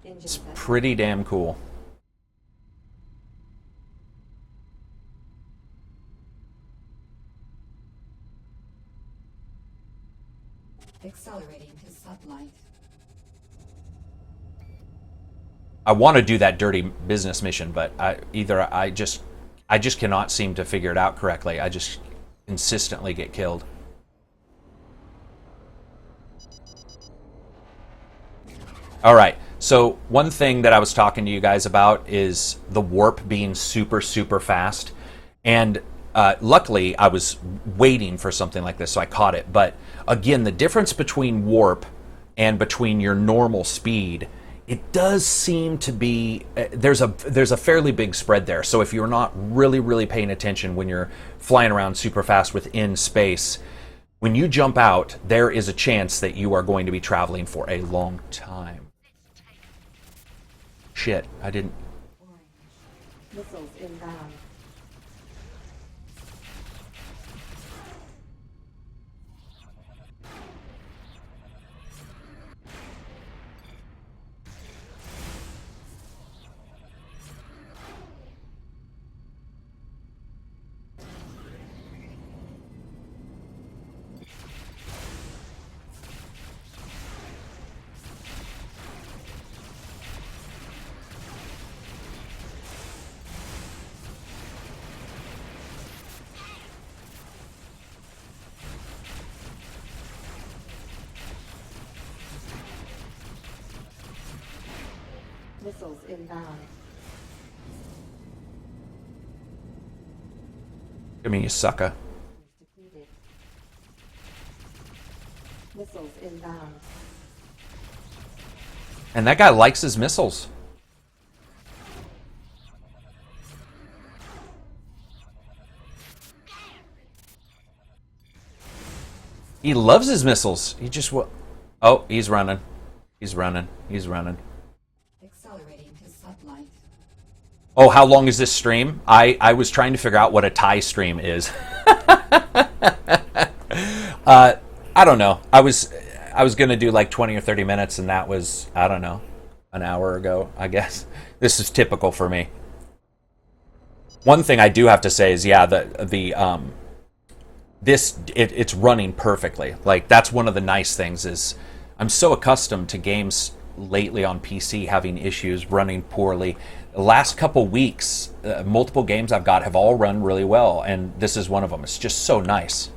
it's pretty damn cool. Accelerating to sublight. I want to do that dirty business mission, but I just cannot seem to figure it out correctly. I just consistently get killed. All right. So one thing that I was talking to you guys about is the warp being super, super fast. And luckily, I was waiting for something like this, so I caught it. But again, the difference between warp and between your normal speed, it does seem to be there's a fairly big spread there. So if you're not really paying attention when you're flying around super fast within space, when you jump out, there is a chance that you are going to be traveling for a long time. Shit, I didn't. Missiles inbound. Missiles inbound. I mean, you sucker. Depleted. Missiles inbound. And that guy likes his missiles. He loves his missiles. He just oh, he's running. He's running. He's running. Accelerating to sublight. Oh, how long is this stream? I was trying to figure out what a Thai stream is. I don't know. I was gonna do like 20 or 30 minutes, and that was, I don't know, an hour ago, I guess. This is typical for me. One thing I do have to say is, yeah, it's running perfectly. Like, that's one of the nice things is I'm so accustomed to games lately on PC having issues running poorly. The last couple weeks, multiple games I've got have all run really well, and this is one of them. It's just so nice.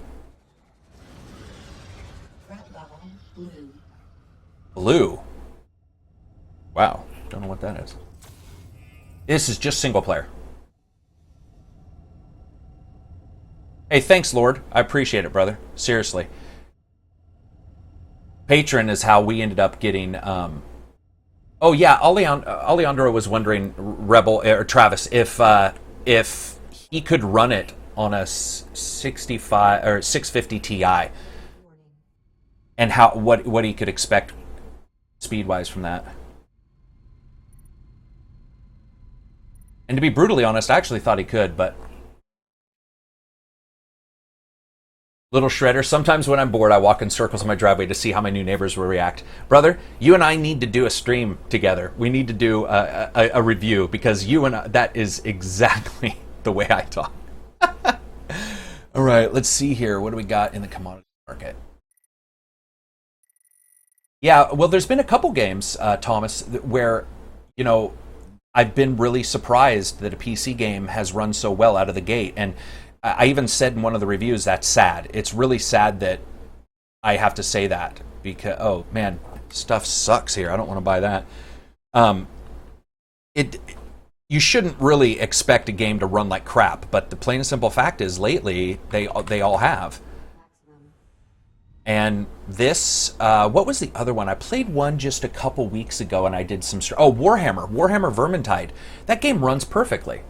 Threat level blue. Blue. Wow. Don't know what that is. This is just single player. Hey, thanks, Lord. I appreciate it, brother. Seriously. Patron is how we ended up getting... Oh, yeah, Alejandro was wondering, Rebel, or Travis, if he could run it on a 65 or 650 Ti, and what he could expect speed-wise from that. And to be brutally honest, I actually thought he could, but... Little Shredder, sometimes when I'm bored, I walk in circles in my driveway to see how my new neighbors will react. Brother, you and I need to do a stream together. We need to do a review, because you and I, that is exactly the way I talk. All right, let's see here. What do we got in the commodity market? Yeah, well, there's been a couple games, Thomas, where, you know, I've been really surprised that a PC game has run so well out of the gate. And I even said in one of the reviews, that's sad. It's really sad that I have to say that, because, oh man, stuff sucks here. I don't want to buy that. You shouldn't really expect a game to run like crap, but the plain and simple fact is, lately they all have. And this, what was the other one? I played one just a couple weeks ago, and I did some... Warhammer Vermintide. That game runs perfectly.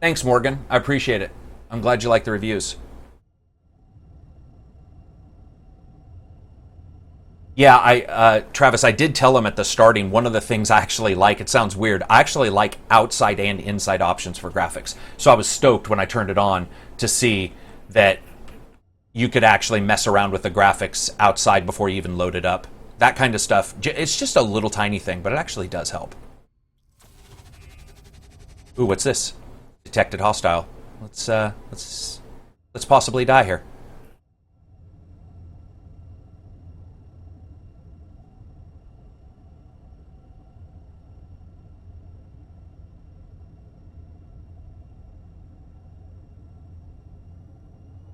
Thanks, Morgan. I appreciate it. I'm glad you like the reviews. Yeah, Travis, I did tell him at the starting, one of the things I actually like, it sounds weird, I actually like outside and inside options for graphics. So I was stoked when I turned it on to see that you could actually mess around with the graphics outside before you even load it up. That kind of stuff. It's just a little tiny thing, but it actually does help. Ooh, what's this? Detected hostile. Let's possibly die here.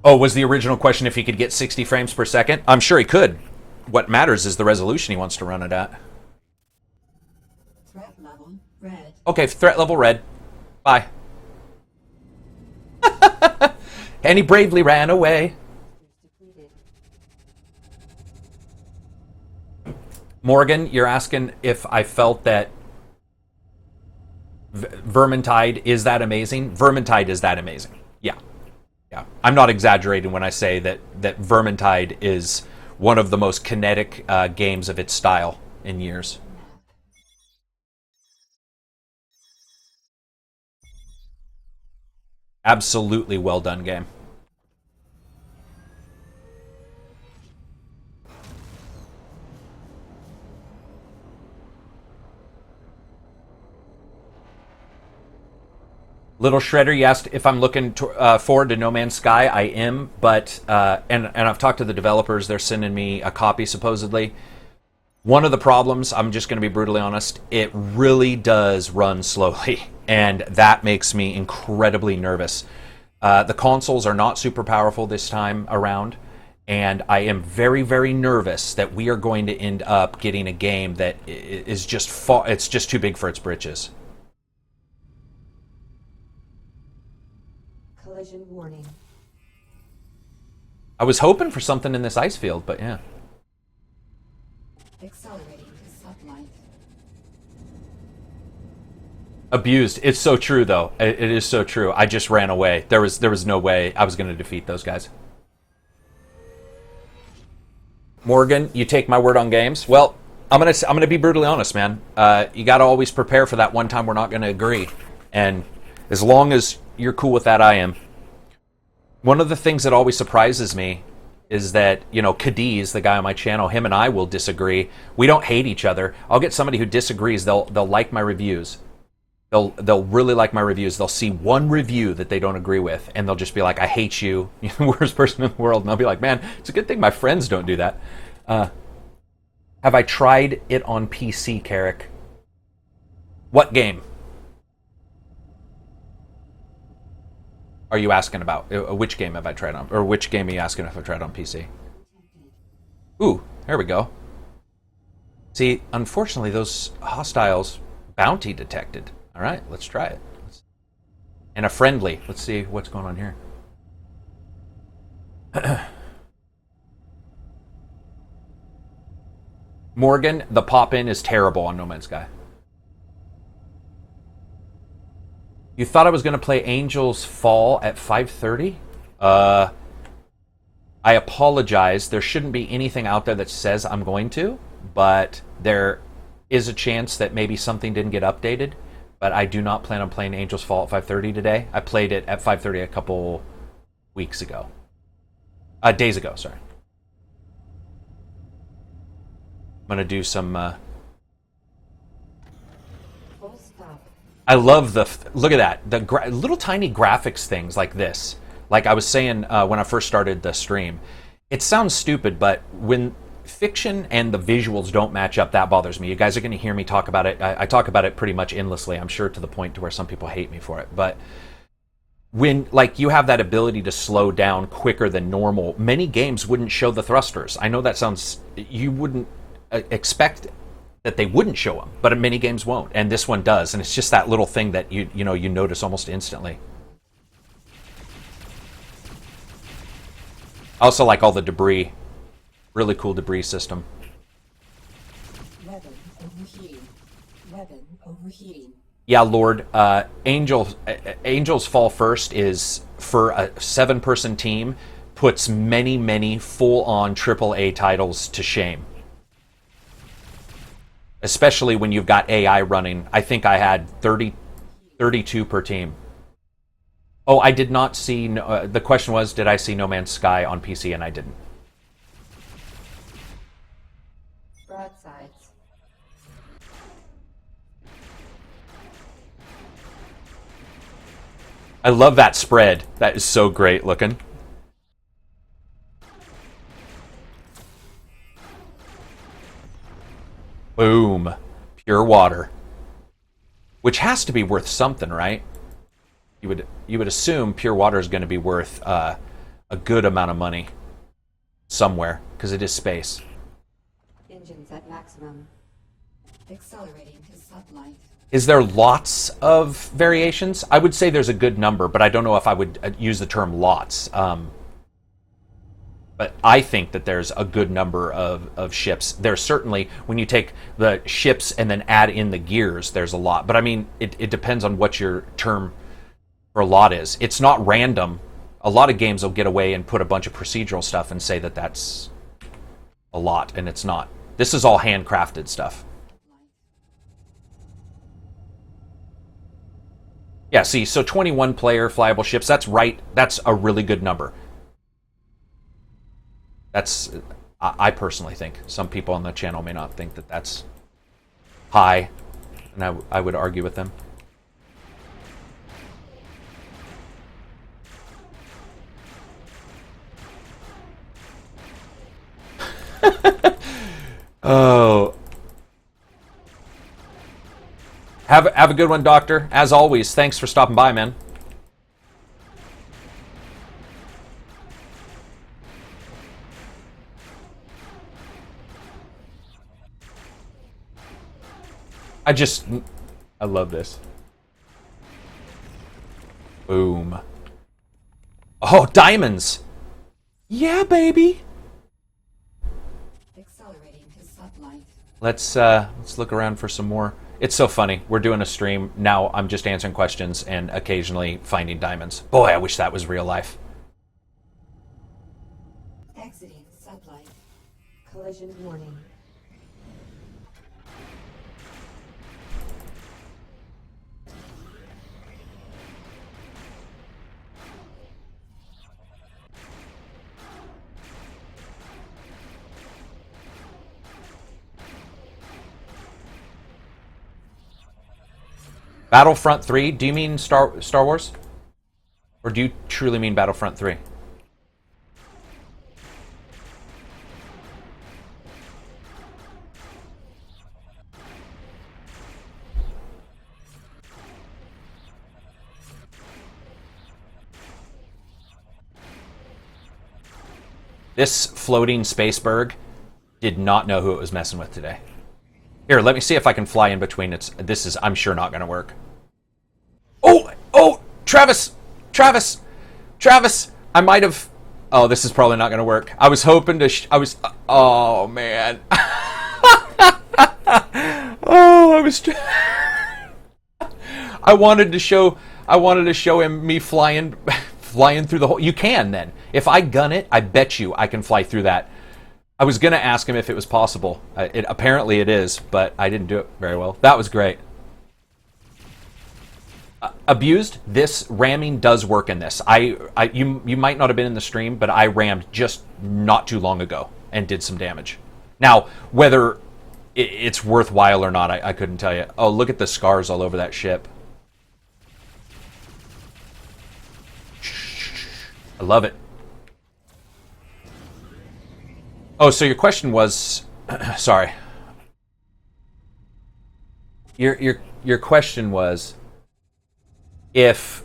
Oh, was the original question if he could get 60 frames per second? I'm sure he could. What matters is the resolution he wants to run it at. Threat level red. Okay, threat level red. Bye. And he bravely ran away. Depleted. Morgan, you're asking if I felt that Vermintide is that amazing? Vermintide is that amazing. Yeah. Yeah. I'm not exaggerating when I say that Vermintide is one of the most kinetic games of its style in years. Absolutely well done game. Little Shredder, you asked if I'm looking forward to No Man's Sky. I am, but and I've talked to the developers. They're sending me a copy supposedly. One of the problems, I'm just going to be brutally honest, it really does run slowly, and that makes me incredibly nervous. The consoles are not super powerful this time around, and I am very, very nervous that we are going to end up getting a game that is just it's just too big for its britches. Collision warning. I was hoping for something in this ice field, but yeah. Accelerating to sublight. Abused. It's so true, though. It is so true. I just ran away. There was no way I was going to defeat those guys. Morgan, you take my word on games. Well, I'm gonna be brutally honest, man. You got to always prepare for that one time we're not going to agree, and as long as you're cool with that, I am. One of the things that always surprises me is that, you know, Cadiz, the guy on my channel, him and I will disagree. We don't hate each other. I'll get somebody who disagrees. They'll like my reviews. They'll really like my reviews. They'll see one review that they don't agree with, and they'll just be like, "I hate you, you're the worst person in the world." And I'll be like, "Man, it's a good thing my friends don't do that." Have I tried it on PC, Karak? What game are you asking about? Which game have I tried on? Or which game are you asking if I tried on PC? Ooh, there we go. See, unfortunately, those hostiles bounty detected. All right, let's try it. And a friendly. Let's see what's going on here. Morgan, the pop-in is terrible on No Man's Sky. You thought I was going to play Angel's Fall at 5:30? I apologize. There shouldn't be anything out there that says I'm going to, but there is a chance that maybe something didn't get updated. But I do not plan on playing Angel's Fall at 5:30 today. I played it at 5:30 a couple weeks ago. Days ago, sorry. I'm going to do some... Full stop. I love look at that, the little tiny graphics things like this. Like I was saying when I first started the stream, it sounds stupid, but when fiction and the visuals don't match up, that bothers me. You guys are going to hear me talk about it. I talk about it pretty much endlessly, I'm sure, to the point to where some people hate me for it. But when like you have that ability to slow down quicker than normal, many games wouldn't show the thrusters. I know that sounds, you wouldn't expect that they wouldn't show them, but many games won't, and this one does, and it's just that little thing that you notice almost instantly. I also like all the debris. Really cool debris system. Weapon overheating. Weapon overheating. Yeah, Lord. Angel's Fall First is, for a 7-person team, puts many full-on AAA titles to shame. Especially when you've got AI running. I think I had 32 per team. Oh, I did not see... the question was, did I see No Man's Sky on PC? And I didn't. Broadsides. I love that spread. That is so great looking. Boom. Pure water. Which has to be worth something, right? You would assume pure water is going to be worth a good amount of money somewhere, because it is space. Engines at maximum. Accelerating to sublight. Is there lots of variations? I would say there's a good number, but I don't know if I would use the term lots. But I think that there's a good number of ships. There's certainly, when you take the ships and then add in the gears, there's a lot. But I mean, it depends on what your term for a lot is. It's not random. A lot of games will get away and put a bunch of procedural stuff and say that that's a lot, and it's not. This is all handcrafted stuff. Yeah, see, so 21 player flyable ships, that's right. That's a really good number. That's, I personally think. Some people on the channel may not think that that's high, and I would argue with them. Oh. Have a good one, Doctor. As always, thanks for stopping by, man. I love this. Boom. Oh, diamonds. Yeah, baby. Accelerating to sublight. Let's look around for some more. It's so funny. We're doing a stream. Now I'm just answering questions and occasionally finding diamonds. Boy, I wish that was real life. Exiting sublight. Collision warning. Battlefront 3? Do you mean Star Wars? Or do you truly mean Battlefront 3? This floating Spaceberg did not know who it was messing with today. Here, let me see if I can fly in between. This is, I'm sure, not going to work. Oh, Travis, I might have. Oh, this is probably not going to work. I was hoping to. Oh man. Oh, I was. I wanted to show him me flying through the hole. You can then. If I gun it, I bet you I can fly through that. I was going to ask him if it was possible. Apparently it is, but I didn't do it very well. That was great. Abused, this ramming does work in this. You might not have been in the stream, but I rammed just not too long ago and did some damage. Now, whether it's worthwhile or not, I couldn't tell you. Oh, look at the scars all over that ship. I love it. Oh, so your question was, sorry. Your question was if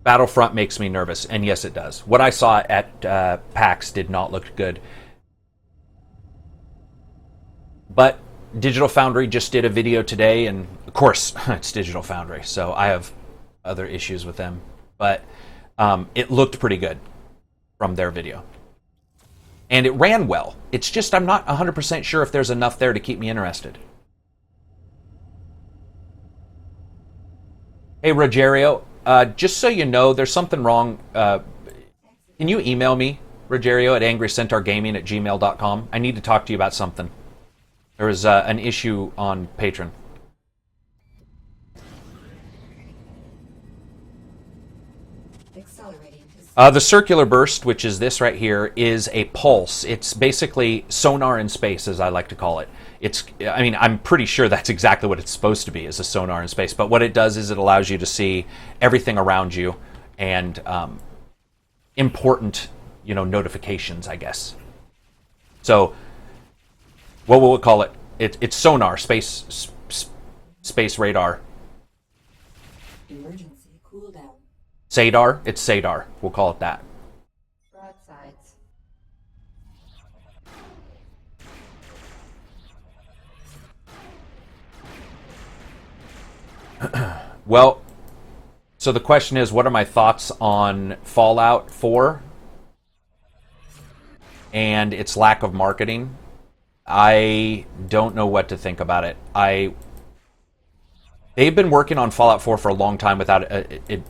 Battlefront makes me nervous, and yes, it does. What I saw at PAX did not look good. But Digital Foundry just did a video today, and of course, it's Digital Foundry, so I have other issues with them. But it looked pretty good from their video. And it ran well. It's just I'm not 100% sure if there's enough there to keep me interested. Hey, Rogerio, just so you know, there's something wrong. Can you email me, Rogerio, at angrycentaurgaming@gmail.com? I need to talk to you about something. There was an issue on Patreon. The circular burst, which is this right here, is a pulse. It's basically sonar in space, as I like to call it. I mean, I'm pretty sure that's exactly what it's supposed to be, is a sonar in space. But what it does is it allows you to see everything around you and important, notifications, I guess. So, what will we call it? It's sonar, space radar. Emergency cooldown. SADAR? It's SADAR. We'll call it that. Broadsides. Well, so the question is, what are my thoughts on Fallout 4 and its lack of marketing? I don't know what to think about it. They've been working on Fallout 4 for a long time without it,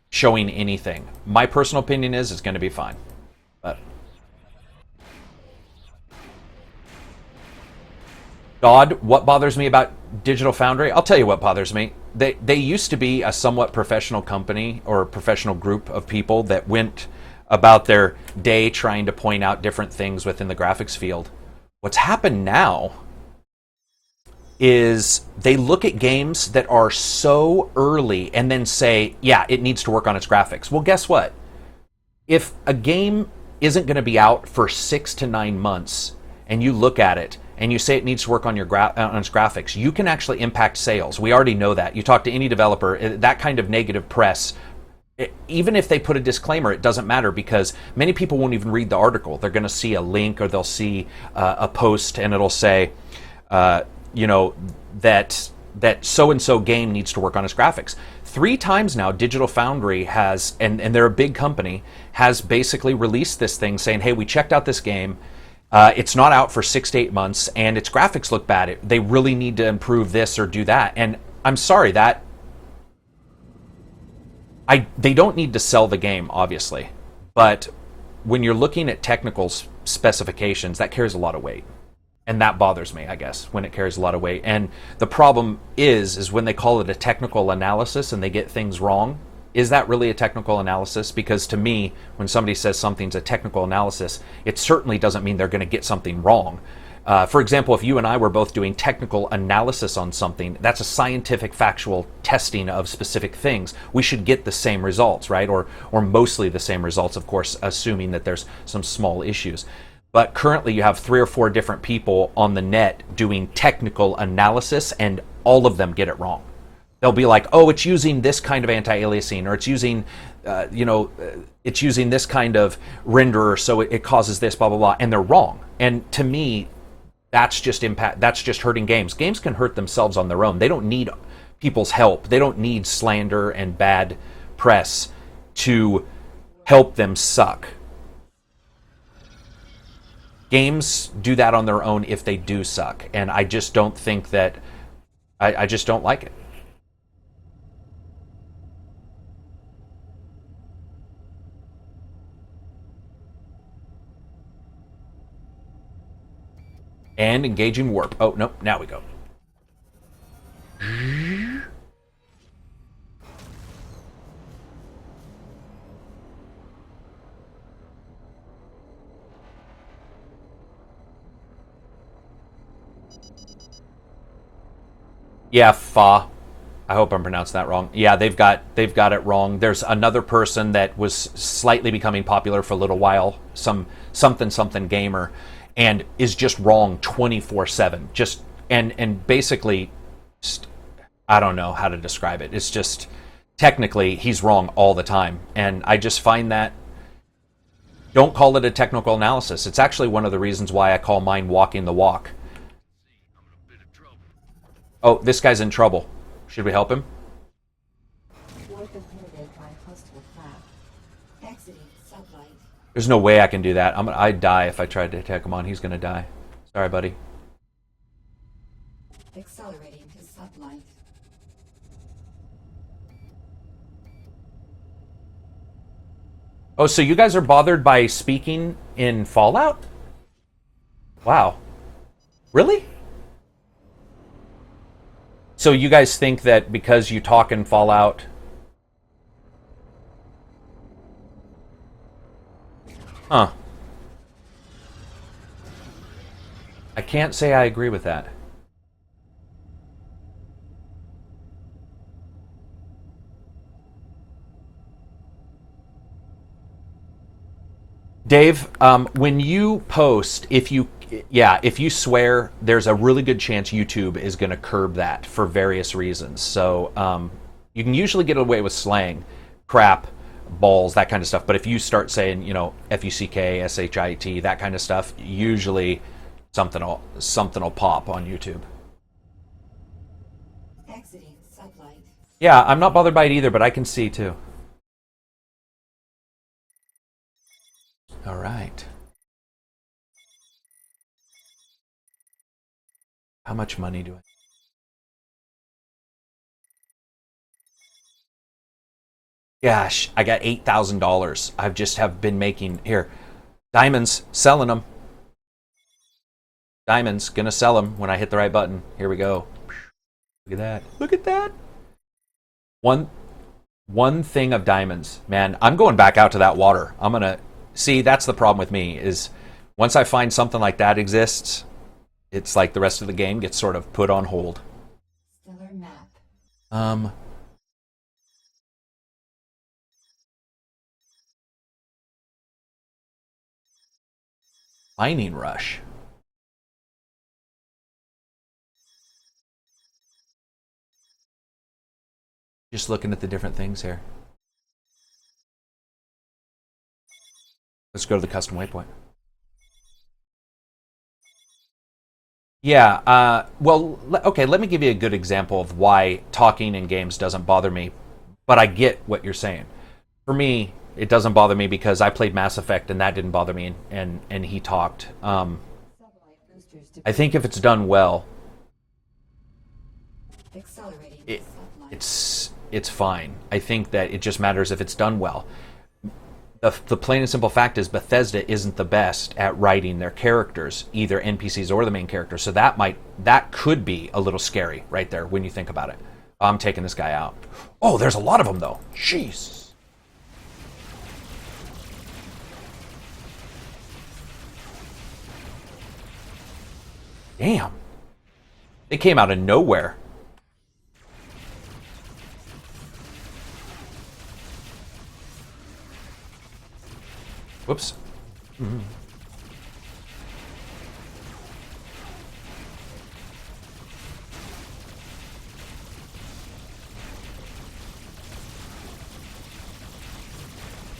showing anything. My personal opinion is it's going to be fine. But God, what bothers me about Digital Foundry? I'll tell you what bothers me. They used to be a somewhat professional company or a professional group of people that went about their day trying to point out different things within the graphics field. What's happened now is they look at games that are so early and then say, yeah, it needs to work on its graphics. Well, guess what? If a game isn't going to be out for 6 to 9 months and you look at it and you say it needs to work on your on its graphics, you can actually impact sales. We already know that. You talk to any developer, that kind of negative press, even if they put a disclaimer, it doesn't matter because many people won't even read the article. They're going to see a link or they'll see a post and it'll say, that so-and-so game needs to work on its graphics. 3 times now, Digital Foundry has, and they're a big company, has basically released this thing saying, hey, we checked out this game. It's not out for 6 to 8 months, and its graphics look bad. They really need to improve this or do that. And I'm sorry, they don't need to sell the game, obviously. But when you're looking at technical specifications, that carries a lot of weight. And that bothers me, I guess, when it carries a lot of weight. And the problem is when they call it a technical analysis and they get things wrong. Is that really a technical analysis? Because to me, when somebody says something's a technical analysis, it certainly doesn't mean they're going to get something wrong. For example, if you and I were both doing technical analysis on something, that's a scientific, factual testing of specific things. We should get the same results, right? Or mostly the same results, of course, assuming that there's some small issues. But currently you have 3 or 4 different people on the net doing technical analysis, and all of them get it wrong. They'll be like, oh, it's using this kind of anti-aliasing, or it's using, it's using this kind of renderer, so it causes this, blah, blah, blah, and they're wrong. And to me, that's just hurting games. Games can hurt themselves on their own. They don't need people's help. They don't need slander and bad press to help them suck. Games do that on their own if they do suck, and I just don't think that. I just don't like it. And engaging warp. Oh, no, now we go. Yeah, Fa. I hope I'm pronouncing that wrong. Yeah, they've got it wrong. There's another person that was slightly becoming popular for a little while, something gamer, and is just wrong 24/7. Just and basically, I don't know how to describe it. It's just technically he's wrong all the time, and I just find that. Don't call it a technical analysis. It's actually one of the reasons why I call mine walking the walk. Oh, this guy's in trouble. Should we help him? There's no way I can do that. I'd die if I tried to take him on. He's going to die. Sorry, buddy. Accelerating to sublight. Oh, so you guys are bothered by speaking in Fallout? Wow. Really? So you guys think that because you talk in Fallout... Huh. I can't say I agree with that. Dave, when you post, if you swear, there's a really good chance YouTube is going to curb that for various reasons. So you can usually get away with slang, crap, balls, that kind of stuff. But if you start saying, F-U-C-K, S-H-I-T, that kind of stuff, usually something will pop on YouTube. Exiting sublight. Yeah, I'm not bothered by it either, but I can see too. All right. How much money do I? Gosh, I got $8,000. I've just have been making here diamonds, selling them. Diamonds, gonna sell them when I hit the right button. Here we go. Look at that. Look at that. One thing of diamonds, man. I'm going back out to that water. I'm gonna see. That's the problem with me is once I find something like that exists, it's like the rest of the game gets sort of put on hold. Stellar map. Mining rush. Just looking at the different things here. Let's go to the custom waypoint. Yeah, well, okay, let me give you a good example of why talking in games doesn't bother me, but I get what you're saying. For me, it doesn't bother me because I played Mass Effect and that didn't bother me, and he talked. Satellite boosters I think if it's done well, accelerating it, to sublight. it's fine. I think that it just matters if it's done well. The plain and simple fact is Bethesda isn't the best at writing their characters, either NPCs or the main character. So that could be a little scary right there when you think about it. I'm taking this guy out. Oh, there's a lot of them though. Jeez. Damn. They came out of nowhere. Whoops. Mm-hmm.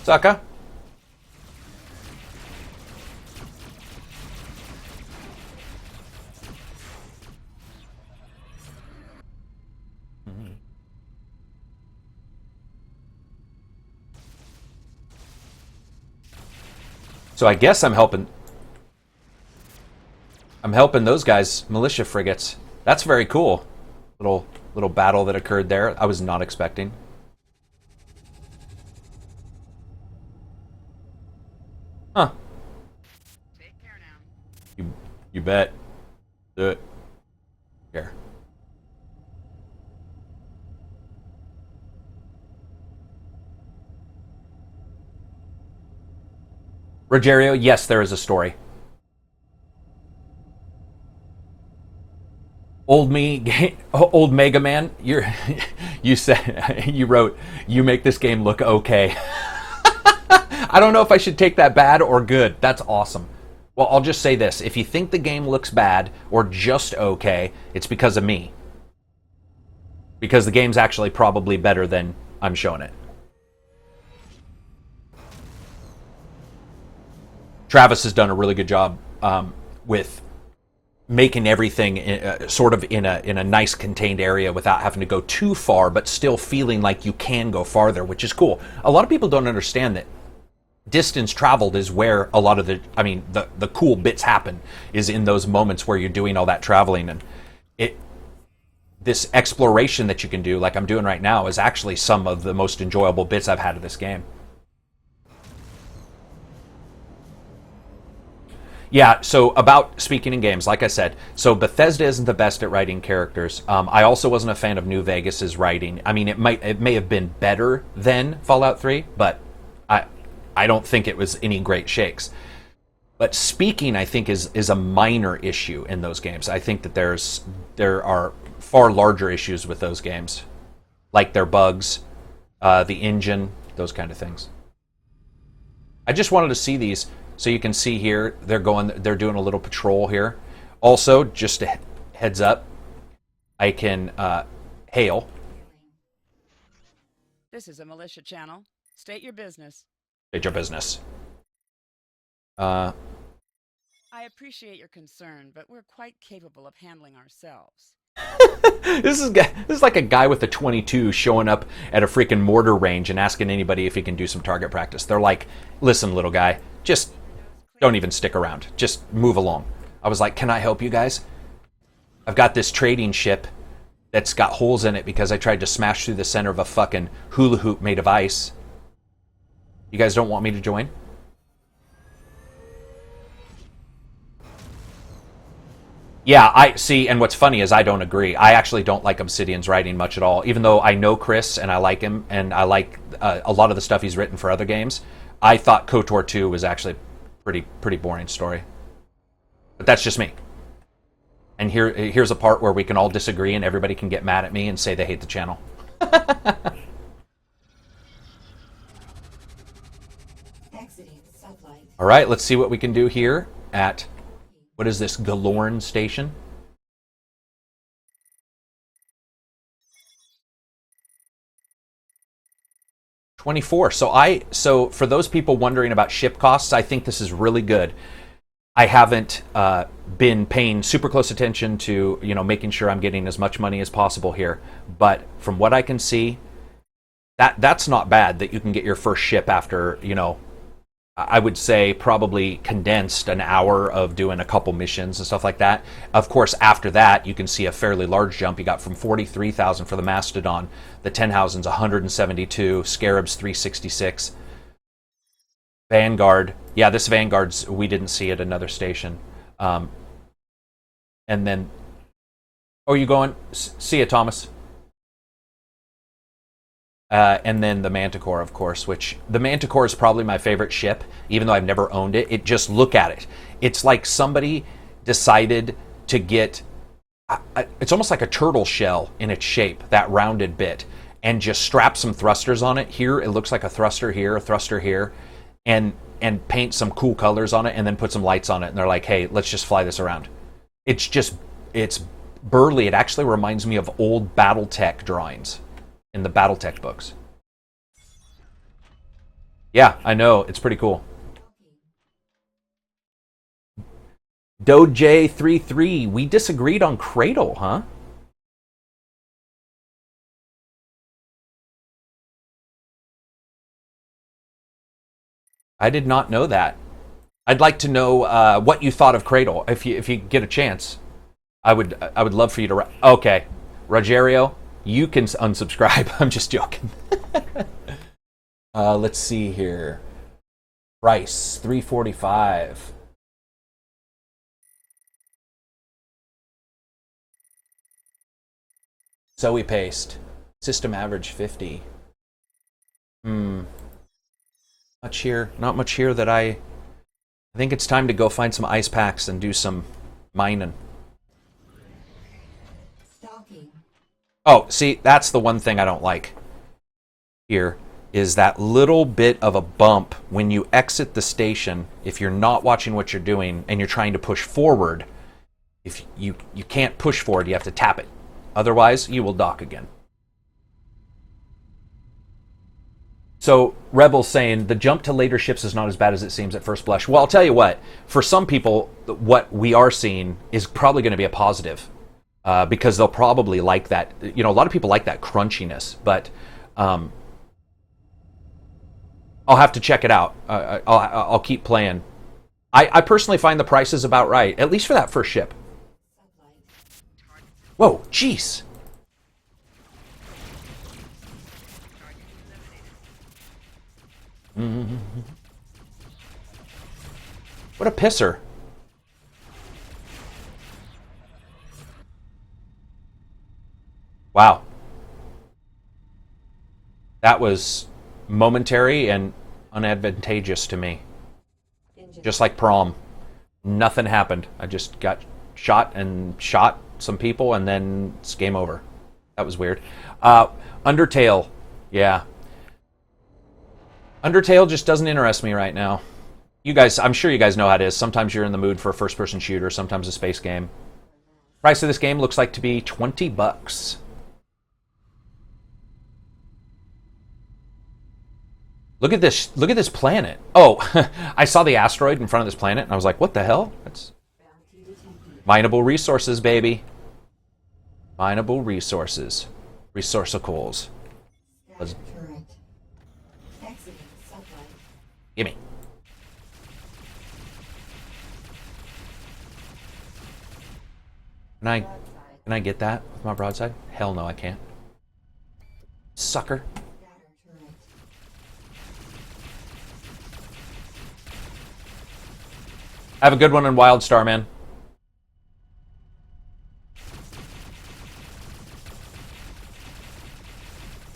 Sucker. Mm-hmm. So I guess I'm helping those guys, militia frigates. That's very cool. Little battle that occurred there. I was not expecting. Huh. Take care now. You bet. Do it. Here. Rogerio, yes, there is a story. Old me, old Mega Man, you said you wrote you make this game look okay. I don't know if I should take that bad or good. That's awesome. Well, I'll just say this: if you think the game looks bad or just okay, it's because of me. Because the game's actually probably better than I'm showing it. Travis has done a really good job with making everything sort of in a nice contained area without having to go too far, but still feeling like you can go farther, which is cool. A lot of people don't understand that distance traveled is where a lot of the cool bits happen, is in those moments where you're doing all that traveling. And this exploration that you can do, like I'm doing right now, is actually some of the most enjoyable bits I've had of this game. Yeah, so about speaking in games, like I said, so Bethesda isn't the best at writing characters. I also wasn't a fan of New Vegas's writing. I mean, it may have been better than Fallout 3, but I don't think it was any great shakes. But speaking, I think, is a minor issue in those games. I think that there are far larger issues with those games, like their bugs, the engine, those kind of things. I just wanted to see these. So you can see here, they're doing a little patrol here. Also, just a heads up, I can hail. This is a militia channel. State your business. State your business. I appreciate your concern, but we're quite capable of handling ourselves. This is like a guy with a 22 showing up at a freaking mortar range and asking anybody if he can do some target practice. They're like, listen, little guy, just don't even stick around. Just move along. I was like, can I help you guys? I've got this trading ship that's got holes in it because I tried to smash through the center of a fucking hula hoop made of ice. You guys don't want me to join? Yeah, I see, and what's funny is I don't agree. I actually don't like Obsidian's writing much at all, even though I know Chris and I like him, and I like a lot of the stuff he's written for other games. I thought KOTOR 2 was actually pretty boring story. But that's just me. And here's a part where we can all disagree and everybody can get mad at me and say they hate the channel. Exiting sublight. All right, let's see what we can do here at... What is this, Galorn Station? $24. So for those people wondering about ship costs, I think this is really good. I haven't been paying super close attention to, making sure I'm getting as much money as possible here. But from what I can see, that's not bad that you can get your first ship after, I would say probably condensed an hour of doing a couple missions and stuff like that. Of course, after that, you can see a fairly large jump. You got from 43,000 for the Mastodon, the Tenhausen's 172, Scarab's 366. Vanguard, yeah, this Vanguard's, we didn't see at another station. And then, oh, you going? See ya, Thomas. And then the Manticore, of course, which the Manticore is probably my favorite ship, even though I've never owned it. Just look at it. It's like somebody decided to get, it's almost like a turtle shell in its shape, that rounded bit, and just strap some thrusters on it. Here, it looks like a thruster here, and paint some cool colors on it, and then put some lights on it. And they're like, hey, let's just fly this around. It's burly. It actually reminds me of old BattleTech drawings in the BattleTech books. Yeah, I know. It's pretty cool. Doj33, we disagreed on Cradle, huh? I did not know that. I'd like to know what you thought of Cradle. If you get a chance, I would love for you to. Okay, Rogerio, you can unsubscribe. I'm just joking. Let's see here. Price $345. Zoe paste. System average 50. Not much here that I think it's time to go find some ice packs and do some mining. Stalking. Oh, see, that's the one thing I don't like here, is that little bit of a bump when you exit the station. If you're not watching what you're doing and you're trying to push forward, if you can't push forward, you have to tap it. Otherwise, you will dock again. So, Rebel's saying, the jump to later ships is not as bad as it seems at first blush. Well, I'll tell you what, for some people, what we are seeing is probably going to be a positive. Because they'll probably like that. A lot of people like that crunchiness, but I'll have to check it out. I'll keep playing. I personally find the prices about right, at least for that first ship. Whoa, jeez. What a pisser. Wow. That was momentary and unadvantageous to me. Just like prom. Nothing happened. I just got shot some people, and then it's game over. That was weird. Undertale. Yeah. Undertale just doesn't interest me right now. You guys, I'm sure you guys know how it is. Sometimes you're in the mood for a first-person shooter, sometimes a space game. Price of this game looks like to be $20. Look at this planet. Oh, I saw the asteroid in front of this planet, and I was like, what the hell? That's mineable resources, baby. Mineable resources. Resourcicals. Scatter turret. Exiting sublight. Gimme. Broadside. Can I get that with my broadside? Hell no, I can't. Sucker. Scatter turret. Have a good one in Wildstar, man.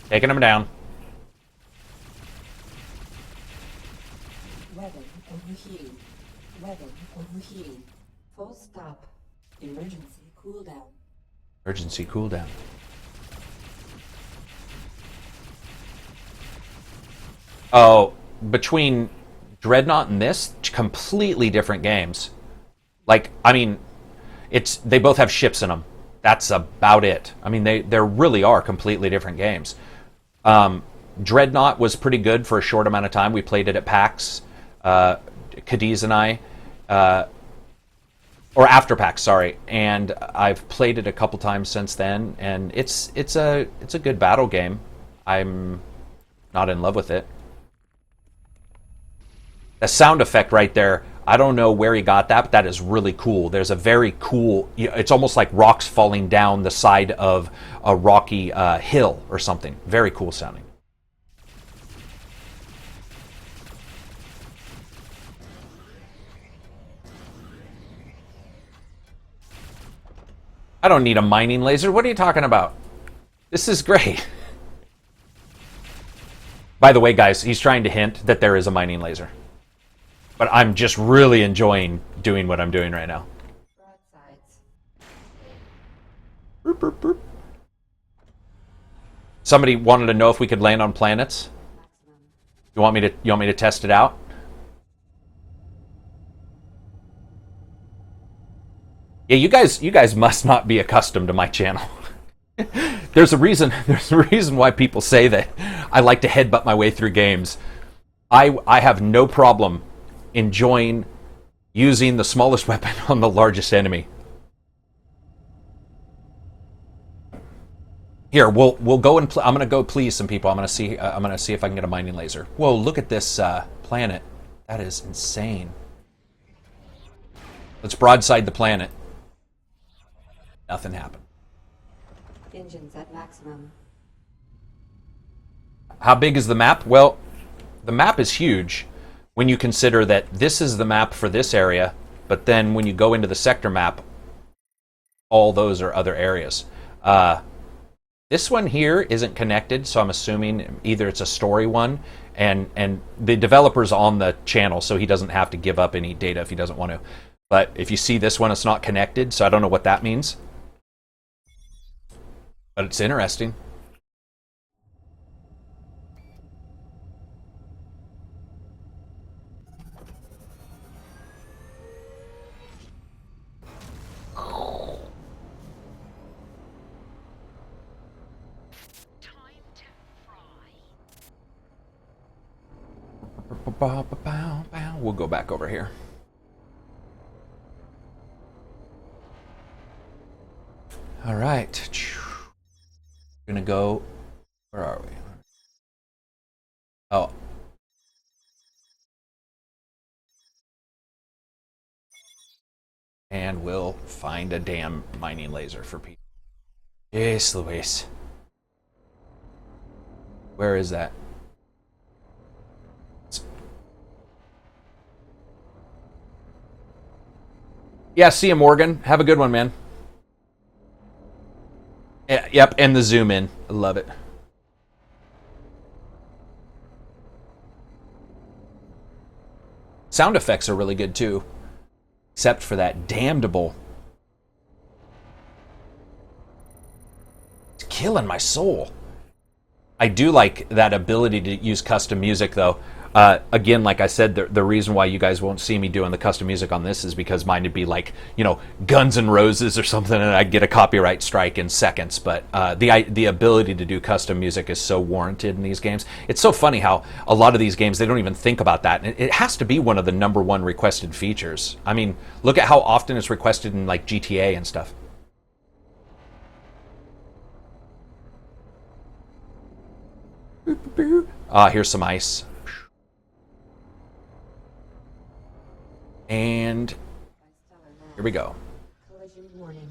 Taking him down. Weapon overheating. Weapon overheating. Full stop. Emergency cooldown. Emergency cooldown. Oh, between Dreadnought and this, completely different games. Like, I mean, they both have ships in them. That's about it. I mean, they really are completely different games. Dreadnought was pretty good for a short amount of time. We played it at PAX. Cadiz and I, or after PAX, sorry. And I've played it a couple times since then, and it's a good battle game. I'm not in love with it. The sound effect right there, I don't know where he got that, but that is really cool. There's a very cool, it's almost like rocks falling down the side of a rocky hill or something. Very cool sounding. I don't need a mining laser. What are you talking about? This is great. By the way, guys, he's trying to hint that there is a mining laser. But I'm just really enjoying doing what I'm doing right now. Broadsides. Boop, boop, boop. Somebody wanted to know if we could land on planets. Maximum. You want me to test it out? Yeah, you guys must not be accustomed to my channel. There's a reason why people say that I like to headbutt my way through games. I have no problem enjoying using the smallest weapon on the largest enemy. Here, we'll go and I'm gonna go please some people. I'm gonna see if I can get a mining laser. Whoa, look at this planet. That is insane. Let's broadside the planet. Nothing happened. Engines at maximum. How big is the map? Well, the map is huge when you consider that this is the map for this area, but then when you go into the sector map, all those are other areas. This one here isn't connected, so I'm assuming either it's a story one, and the developer's on the channel, so he doesn't have to give up any data if he doesn't want to. But if you see this one, it's not connected, so I don't know what that means. But it's interesting. We'll go back over here. All right. We're gonna go. Where are we? Oh. And we'll find a damn mining laser for people. Yes, Luis. Where is that? Yeah, see you, Morgan. Have a good one, man. Yeah, yep, and the zoom in. I love it. Sound effects are really good, too. Except for that damnable. It's killing my soul. I do like that ability to use custom music, though. Again, like I said, the reason why you guys won't see me doing the custom music on this is because mine would be like, you know, Guns N' Roses or something, and I'd get a copyright strike in seconds. But the ability to do custom music is so warranted in these games. It's so funny how a lot of these games, they don't even think about that. And it has to be one of the #1 requested features. I mean, look at how often it's requested in like GTA and stuff. Here's some ice. And here we go. Collision warning.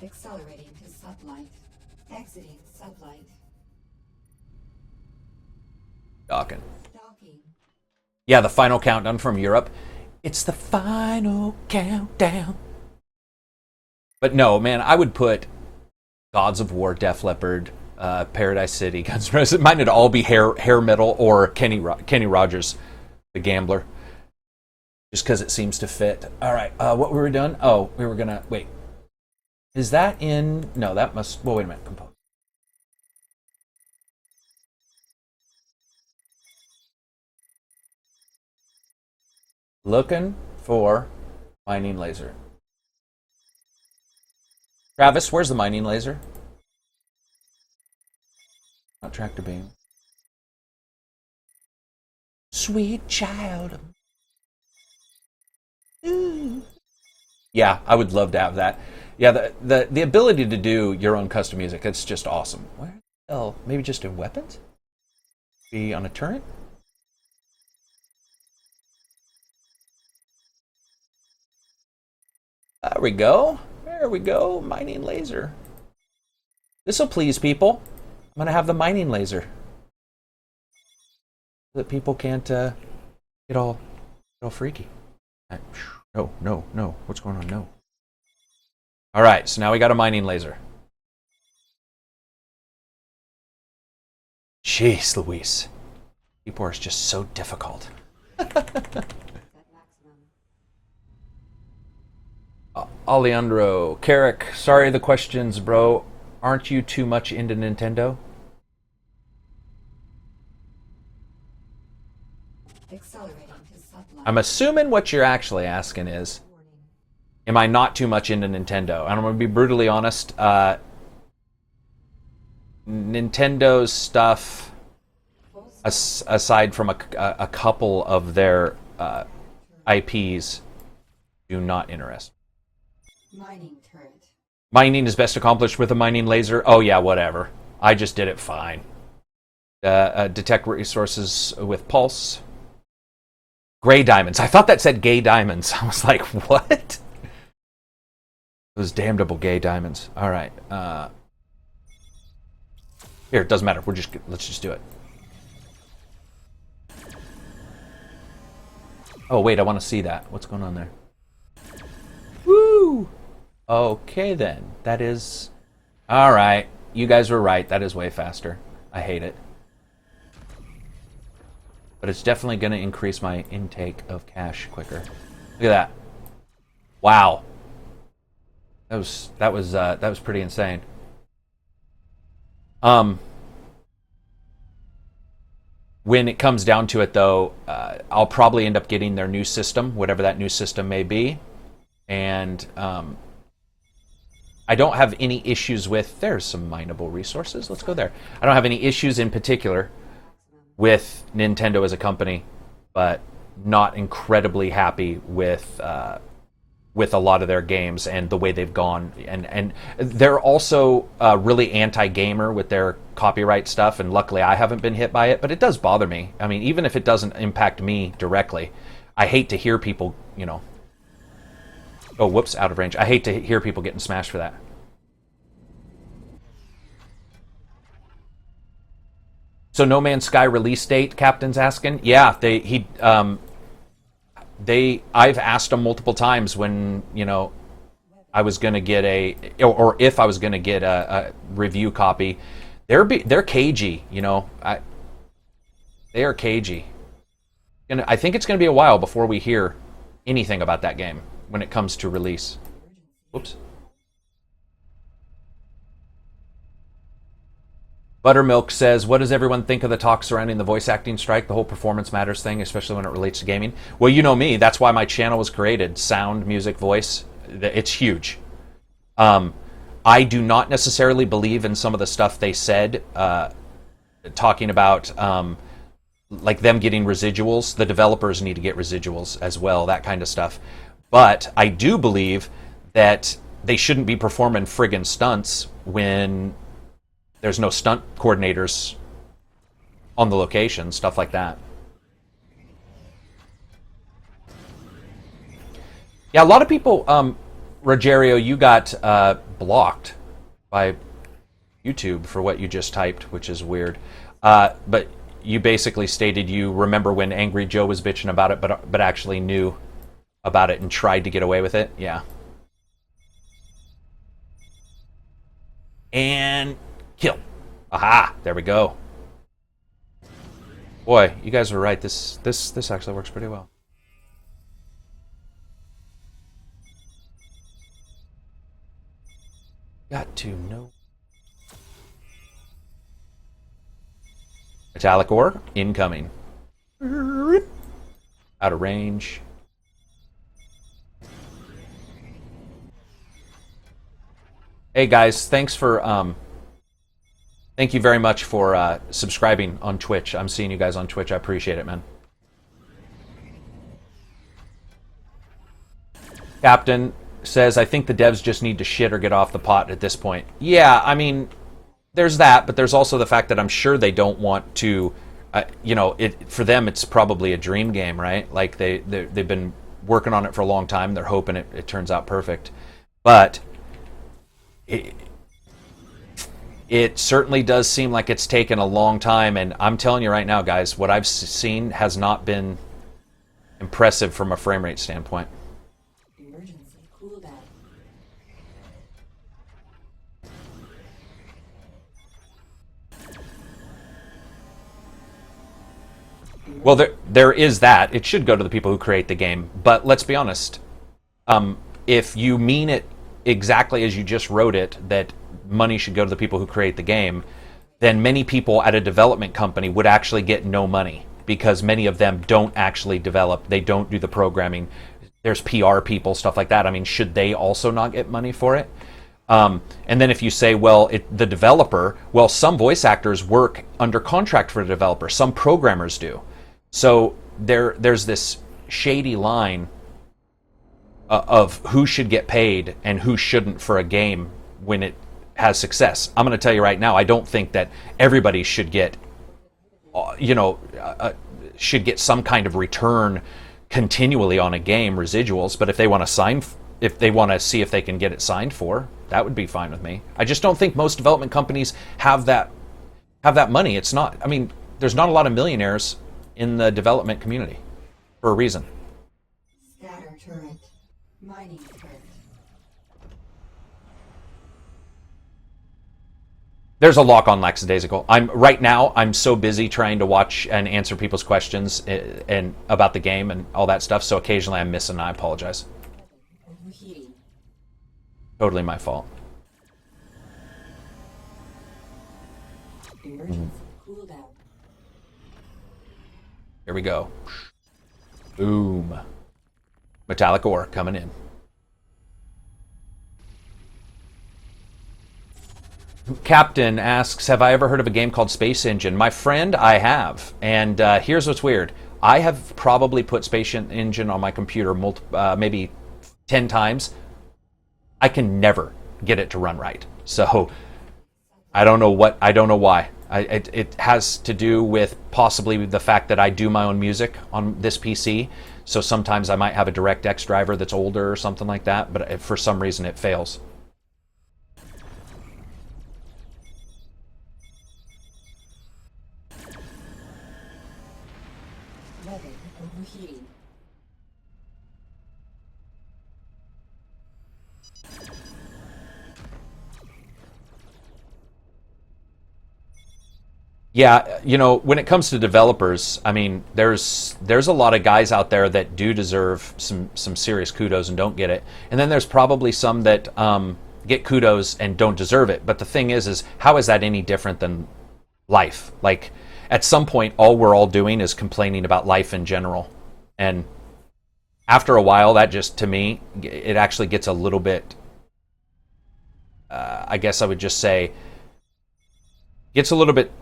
Accelerating to sublight. Exiting sublight. Docking. Docking. Yeah, the final countdown from Europe. It's the final countdown. But no, man, I would put Gods of War, Def Leppard, Paradise City, Guns N' Roses. It might all be hair metal or Kenny Rogers, the Gambler. Just because it seems to fit. All right, what were we done? Oh, we were gonna wait. Is that in? No, that must. Well, wait a minute. Compose. Looking for mining laser. Travis, where's the mining laser? Not tractor beam. Sweet child. Ooh. Yeah, I would love to have that. Yeah, the ability to do your own custom music, it's just awesome. Where the hell? Maybe just in weapons? Be on a turret? There we go. There we go. Mining laser. This'll please people. I'm going to have the mining laser. So that people can't get all freaky. No. What's going on? No. All right, so now we got a mining laser. Jeez, Luis. People are just so difficult. Alejandro, Karak, sorry the questions, bro. Aren't you too much into Nintendo? I'm assuming what you're actually asking is, am I not too much into Nintendo? And I'm going to be brutally honest. Nintendo's stuff, aside from a couple of their IPs, do not interest. Mining turret. Mining is best accomplished with a mining laser. Oh yeah, whatever. I just did it fine. Detect resources with pulse. Gray diamonds. I thought that said gay diamonds. I was like, what? Those damnable gay diamonds. All right. Here, it doesn't matter. Let's just do it. Oh wait, I want to see that. What's going on there? Woo! Okay then. That is... Alright. You guys were right. That is way faster. I hate it. But it's definitely going to increase my intake of cash quicker. Look at that. Wow. That was pretty insane. When it comes down to it, though, I'll probably end up getting their new system, whatever that new system may be. And I don't have any issues with... There's some mineable resources. Let's go there. I don't have any issues in particular with Nintendo as a company, but not incredibly happy with a lot of their games and the way they've gone. And they're also really anti-gamer with their copyright stuff, and luckily I haven't been hit by it, but it does bother me. I mean, even if it doesn't impact me directly, I hate to hear people, you know... Oh, whoops, out of range. I hate to hear people getting smashed for that. So No Man's Sky release date, Captain's asking. Yeah, I've asked them multiple times when, you know, I was going to get or if I was going to get a review copy. They're cagey, you know. They are cagey. And I think it's going to be a while before we hear anything about that game when it comes to release. Whoops. Buttermilk says, what does everyone think of the talk surrounding the voice acting strike, the whole performance matters thing, especially when it relates to gaming? Well, you know me. That's why my channel was created. Sound, music, voice. It's huge. I do not necessarily believe in some of the stuff they said, talking about like them getting residuals. The developers need to get residuals as well, that kind of stuff. But I do believe that they shouldn't be performing friggin' stunts when there's no stunt coordinators on the location, stuff like that. Yeah, a lot of people, Rogerio, you got blocked by YouTube for what you just typed, which is weird. But you basically stated you remember when Angry Joe was bitching about it, but actually knew about it and tried to get away with it. Yeah. And kill. Aha! There we go. Boy, you guys were right. This actually works pretty well. Got to know. Metallic ore incoming. Out of range. Hey guys, thanks for thank you very much for subscribing on Twitch. I'm seeing you guys on Twitch. I appreciate it, man. Captain says, I think the devs just need to shit or get off the pot at this point. Yeah, I mean, there's that, but there's also the fact that I'm sure they don't want to, you know, for them it's probably a dream game, right? Like they've been working on it for a long time. They're hoping it turns out perfect. But it certainly does seem like it's taken a long time, and I'm telling you right now, guys, what I've seen has not been impressive from a frame rate standpoint. Well, there is that. It should go to the people who create the game. But let's be honest. If you mean it exactly as you just wrote it, that money should go to the people who create the game, then many people at a development company would actually get no money, because many of them don't actually develop. They don't do the programming. There's PR people, stuff like that. I mean, should they also not get money for it? And then if you say, well, the developer, well, some voice actors work under contract for the developer. Some programmers do. So there's this shady line of who should get paid and who shouldn't for a game when it has success. I'm going to tell you right now, I don't think that everybody should get, should get some kind of return continually on a game, residuals. But if they want to if they want to see if they can get it signed for, that would be fine with me. I just don't think most development companies have that money. It's not. I mean, there's not a lot of millionaires in the development community for a reason. Scatter turret. Mining turret. There's a lock on lackadaisical. Right now I'm so busy trying to watch and answer people's questions and about the game and all that stuff, so occasionally I'm missing and I apologize. Overheating. Totally my fault. Emergency cooldown. Here we go. Boom. Metallic ore coming in. Captain asks, have I ever heard of a game called Space Engine? My friend, I have. And here's what's weird. I have probably put Space Engine on my computer maybe 10 times. I can never get it to run right. So I don't know why. It has to do with possibly the fact that I do my own music on this PC. So sometimes I might have a DirectX driver that's older or something like that, but for some reason it fails. Weapon overheating. Yeah, when it comes to developers, I mean, there's a lot of guys out there that do deserve some serious kudos and don't get it. And then there's probably some that get kudos and don't deserve it. But the thing is how is that any different than life? Like, at some point, all we're all doing is complaining about life in general. And after a while, that just, to me, it actually gets a little bit, I guess I would just say, gets a little bit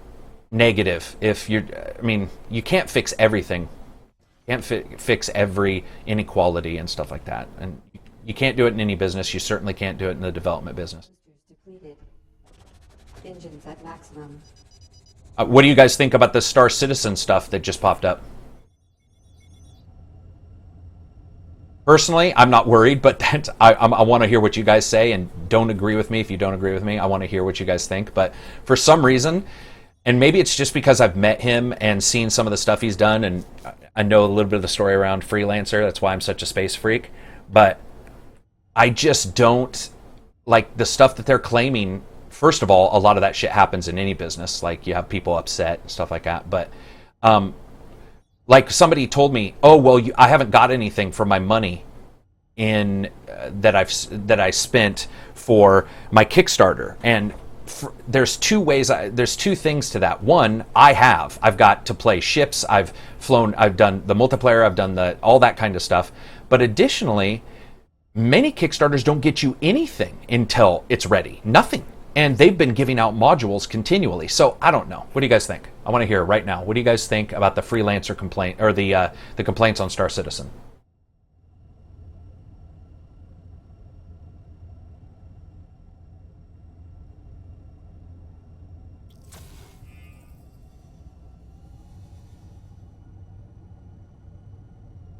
negative. You can't fix everything Can't fix every inequality and stuff like that. And you can't do it in any business. You certainly can't do it in the development business. Depleted. Engines at maximum. What do you guys think about the Star Citizen stuff that just popped up? Personally, I'm not worried, but I want to hear what you guys say, and don't agree with me if you don't agree with me. I want to hear what you guys think. But for some reason, and maybe it's just because I've met him and seen some of the stuff he's done, and I know a little bit of the story around Freelancer. That's why I'm such a space freak. But I just don't like the stuff that they're claiming. First of all, a lot of that shit happens in any business. Like, you have people upset and stuff like that. But like somebody told me, oh, well, I haven't got anything for my money in that I spent for my Kickstarter. And there's two things to that. One, I've got to play ships. I've flown. I've done the multiplayer. I've done all that kind of stuff. But additionally, many Kickstarters don't get you anything until it's ready. Nothing. And they've been giving out modules continually. So I don't know. What do you guys think? I want to hear right now. What do you guys think about the Freelancer complaint, or the complaints on Star Citizen?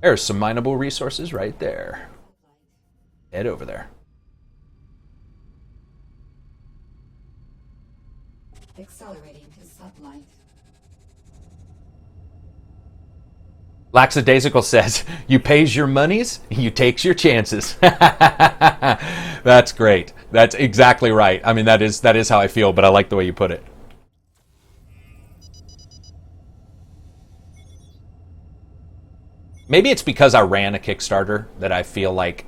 There's some mineable resources right there. Head over there. Accelerating to sublight. Lackadaisical says, you pays your monies, you takes your chances. That's great. That's exactly right. I mean, that is how I feel, but I like the way you put it. Maybe it's because I ran a Kickstarter that I feel like...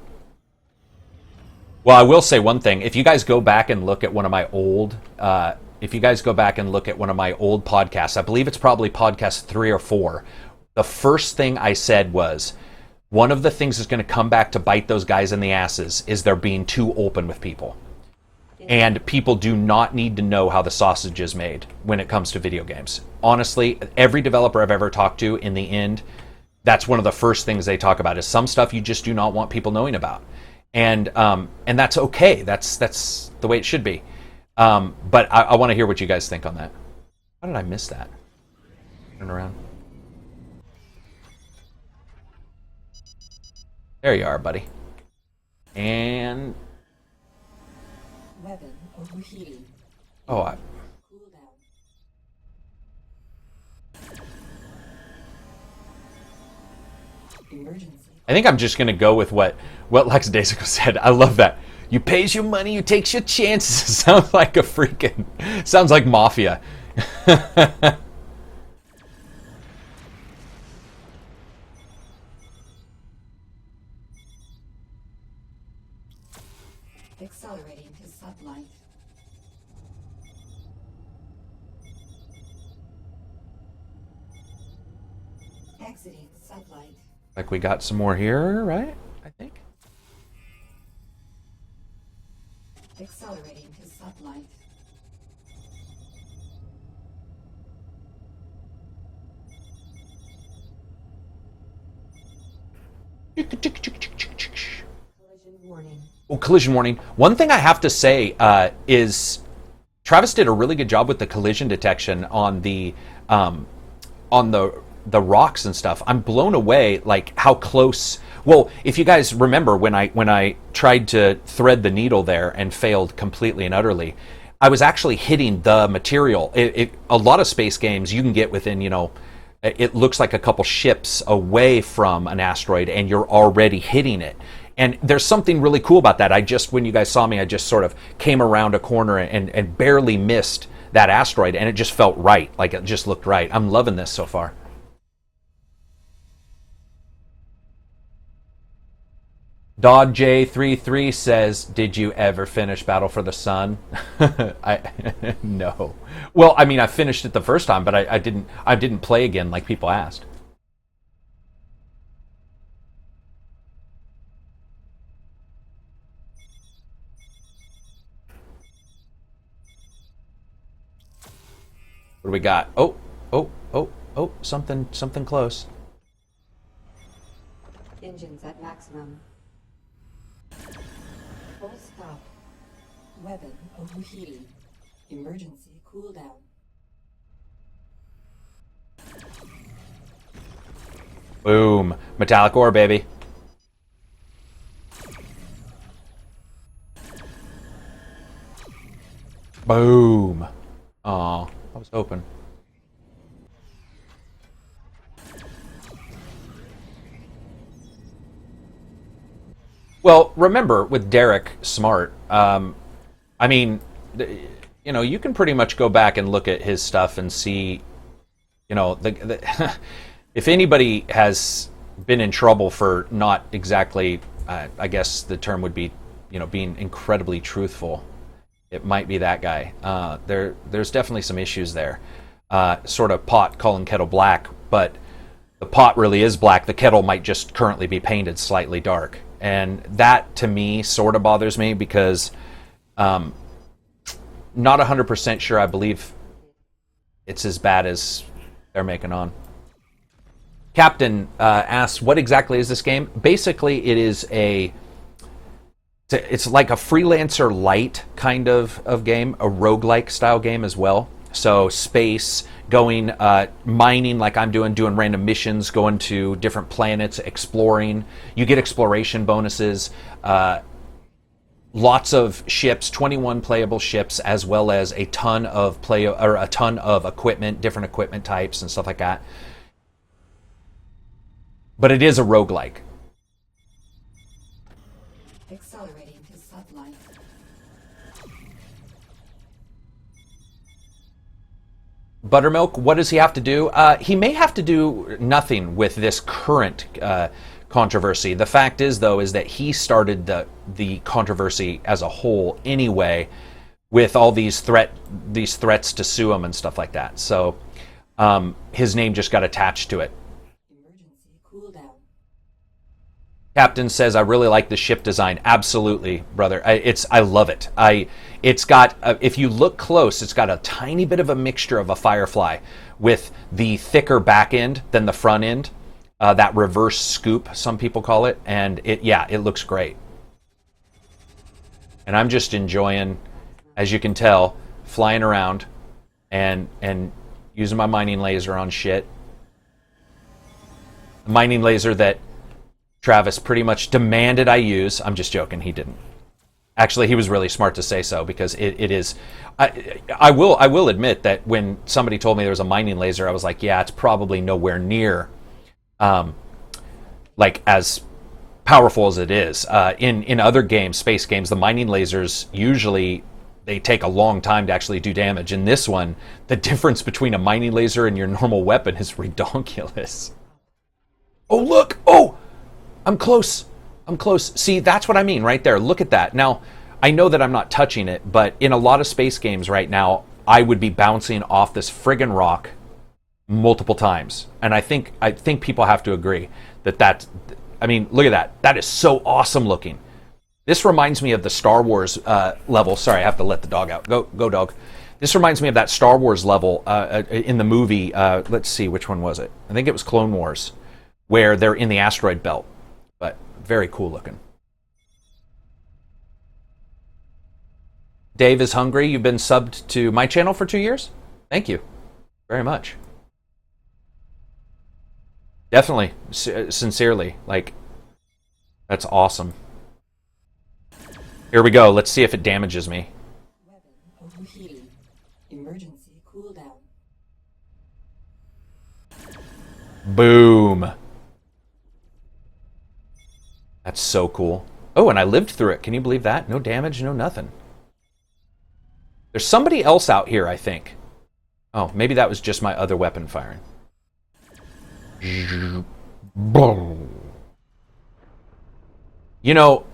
Well, I will say one thing. If you guys go back and look at one of my old... podcasts, I believe it's probably podcast 3 or 4, the first thing I said was, one of the things that's going to come back to bite those guys in the asses is they're being too open with people. And people do not need to know how the sausage is made when it comes to video games. Honestly, every developer I've ever talked to, in the end, that's one of the first things they talk about, is some stuff you just do not want people knowing about. And that's okay. That's the way it should be. But I want to hear what you guys think on that. How did I miss that? Turn around. There you are, buddy. And... Weapon overheating. Oh, Cool down. Emergency. I think I'm just going to go with what Lackadaisical said. I love that. You pays your money, you takes your chances. Sounds like sounds like mafia. Accelerating to sublight. Exiting sublight. Like we got some more here, right? I think. Accelerating to sublight. Collision warning. Oh, collision warning. One thing I have to say is Travis did a really good job with the collision detection on the rocks and stuff. I'm blown away, like how close. Well, if you guys remember when I tried to thread the needle there and failed completely and utterly, I was actually hitting the material. A lot of space games you can get within, it looks like a couple ships away from an asteroid and you're already hitting it. And there's something really cool about that. When you guys saw me, I just sort of came around a corner and barely missed that asteroid, and it just felt right. Like it just looked right. I'm loving this so far. Dog J33 says, "Did you ever finish Battle for the Sun?" No. Well, I mean, I finished it the first time, but I didn't play again like people asked. What do we got? Oh, something close. Engines at maximum. Full stop. Weapon overheating. Emergency cooldown. Boom. Metallic ore, baby. Boom. Aw, I was hoping. Well, remember, with Derek Smart, I mean, you know, you can pretty much go back and look at his stuff and see, you know, if anybody has been in trouble for not exactly, I guess the term would be, you know, being incredibly truthful, it might be that guy. There's definitely some issues there. Sort of pot calling kettle black, but the pot really is black. The kettle might just currently be painted slightly dark. And that, to me, sort of bothers me because not 100% sure I believe it's as bad as they're making on. Captain asks, what exactly is this game? Basically, it is it's like a Freelancer light kind of game, a roguelike style game as well. So space, going mining like I'm doing random missions, going to different planets, exploring. You get exploration bonuses, lots of ships, 21 playable ships, as well as a ton of equipment, different equipment types and stuff like that. But it is a roguelike. Accelerating to sublight. Buttermilk, what does he have to do? He may have to do nothing with this current controversy. The fact is, though, is that he started the controversy as a whole anyway, with all these threats to sue him and stuff like that. So his name just got attached to it. Emergency cooldown. Captain says, I really like the ship design. Absolutely, brother. I love it. It's got, if you look close, it's got a tiny bit of a mixture of a Firefly with the thicker back end than the front end. That reverse scoop, some people call it. And it looks great. And I'm just enjoying, as you can tell, flying around and using my mining laser on shit. The mining laser that Travis pretty much demanded I use. I'm just joking, he didn't. Actually, he was really smart to say so, because it is... I will admit that when somebody told me there was a mining laser, I was like, yeah, it's probably nowhere near like as powerful as it is. In other games, space games, the mining lasers usually they take a long time to actually do damage. In this one, the difference between a mining laser and your normal weapon is redonkulous. Oh, look! Oh! I'm close. See, that's what I mean right there. Look at that. Now, I know that I'm not touching it, but in a lot of space games right now, I would be bouncing off this friggin' rock multiple times. And I think people have to agree that I mean, look at that. That is so awesome looking. This reminds me of the Star Wars level. Sorry, I have to let the dog out. Go, dog. This reminds me of that Star Wars level in the movie. Let's see, which one was it? I think it was Clone Wars, where they're in the asteroid belt. But very cool looking. Dave is hungry. You've been subbed to my channel for 2 years. Thank you very much. Definitely, sincerely, like, that's awesome. Here we go. Let's see if it damages me. Weapon overheating. Emergency cooldown. Boom. That's so cool. Oh, and I lived through it. Can you believe that? No damage, no nothing. There's somebody else out here, I think. Oh, maybe that was just my other weapon firing. You know,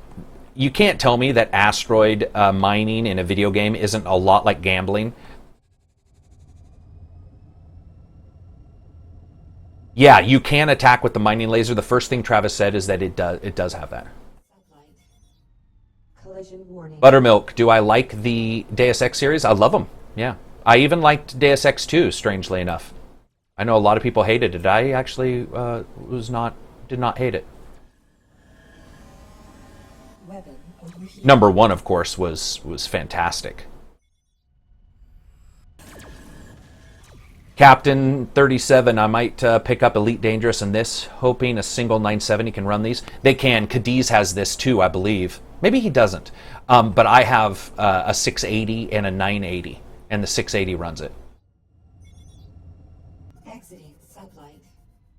you can't tell me that asteroid mining in a video game isn't a lot like gambling. Yeah, you can attack with the mining laser. The first thing Travis said is that it does have that. Sublight. Collision warning. Buttermilk, do I like the Deus Ex series? I love them. Yeah. I even liked Deus Ex 2, strangely enough. I know a lot of people hated it. I actually did not hate it. Weapon overheating. Number one, of course, was fantastic. Captain 37, I might pick up Elite Dangerous in this, hoping a single 970 can run these. They can. Cadiz has this too, I believe. Maybe he doesn't. But I have a 680 and a 980, and the 680 runs it. Exiting sublight.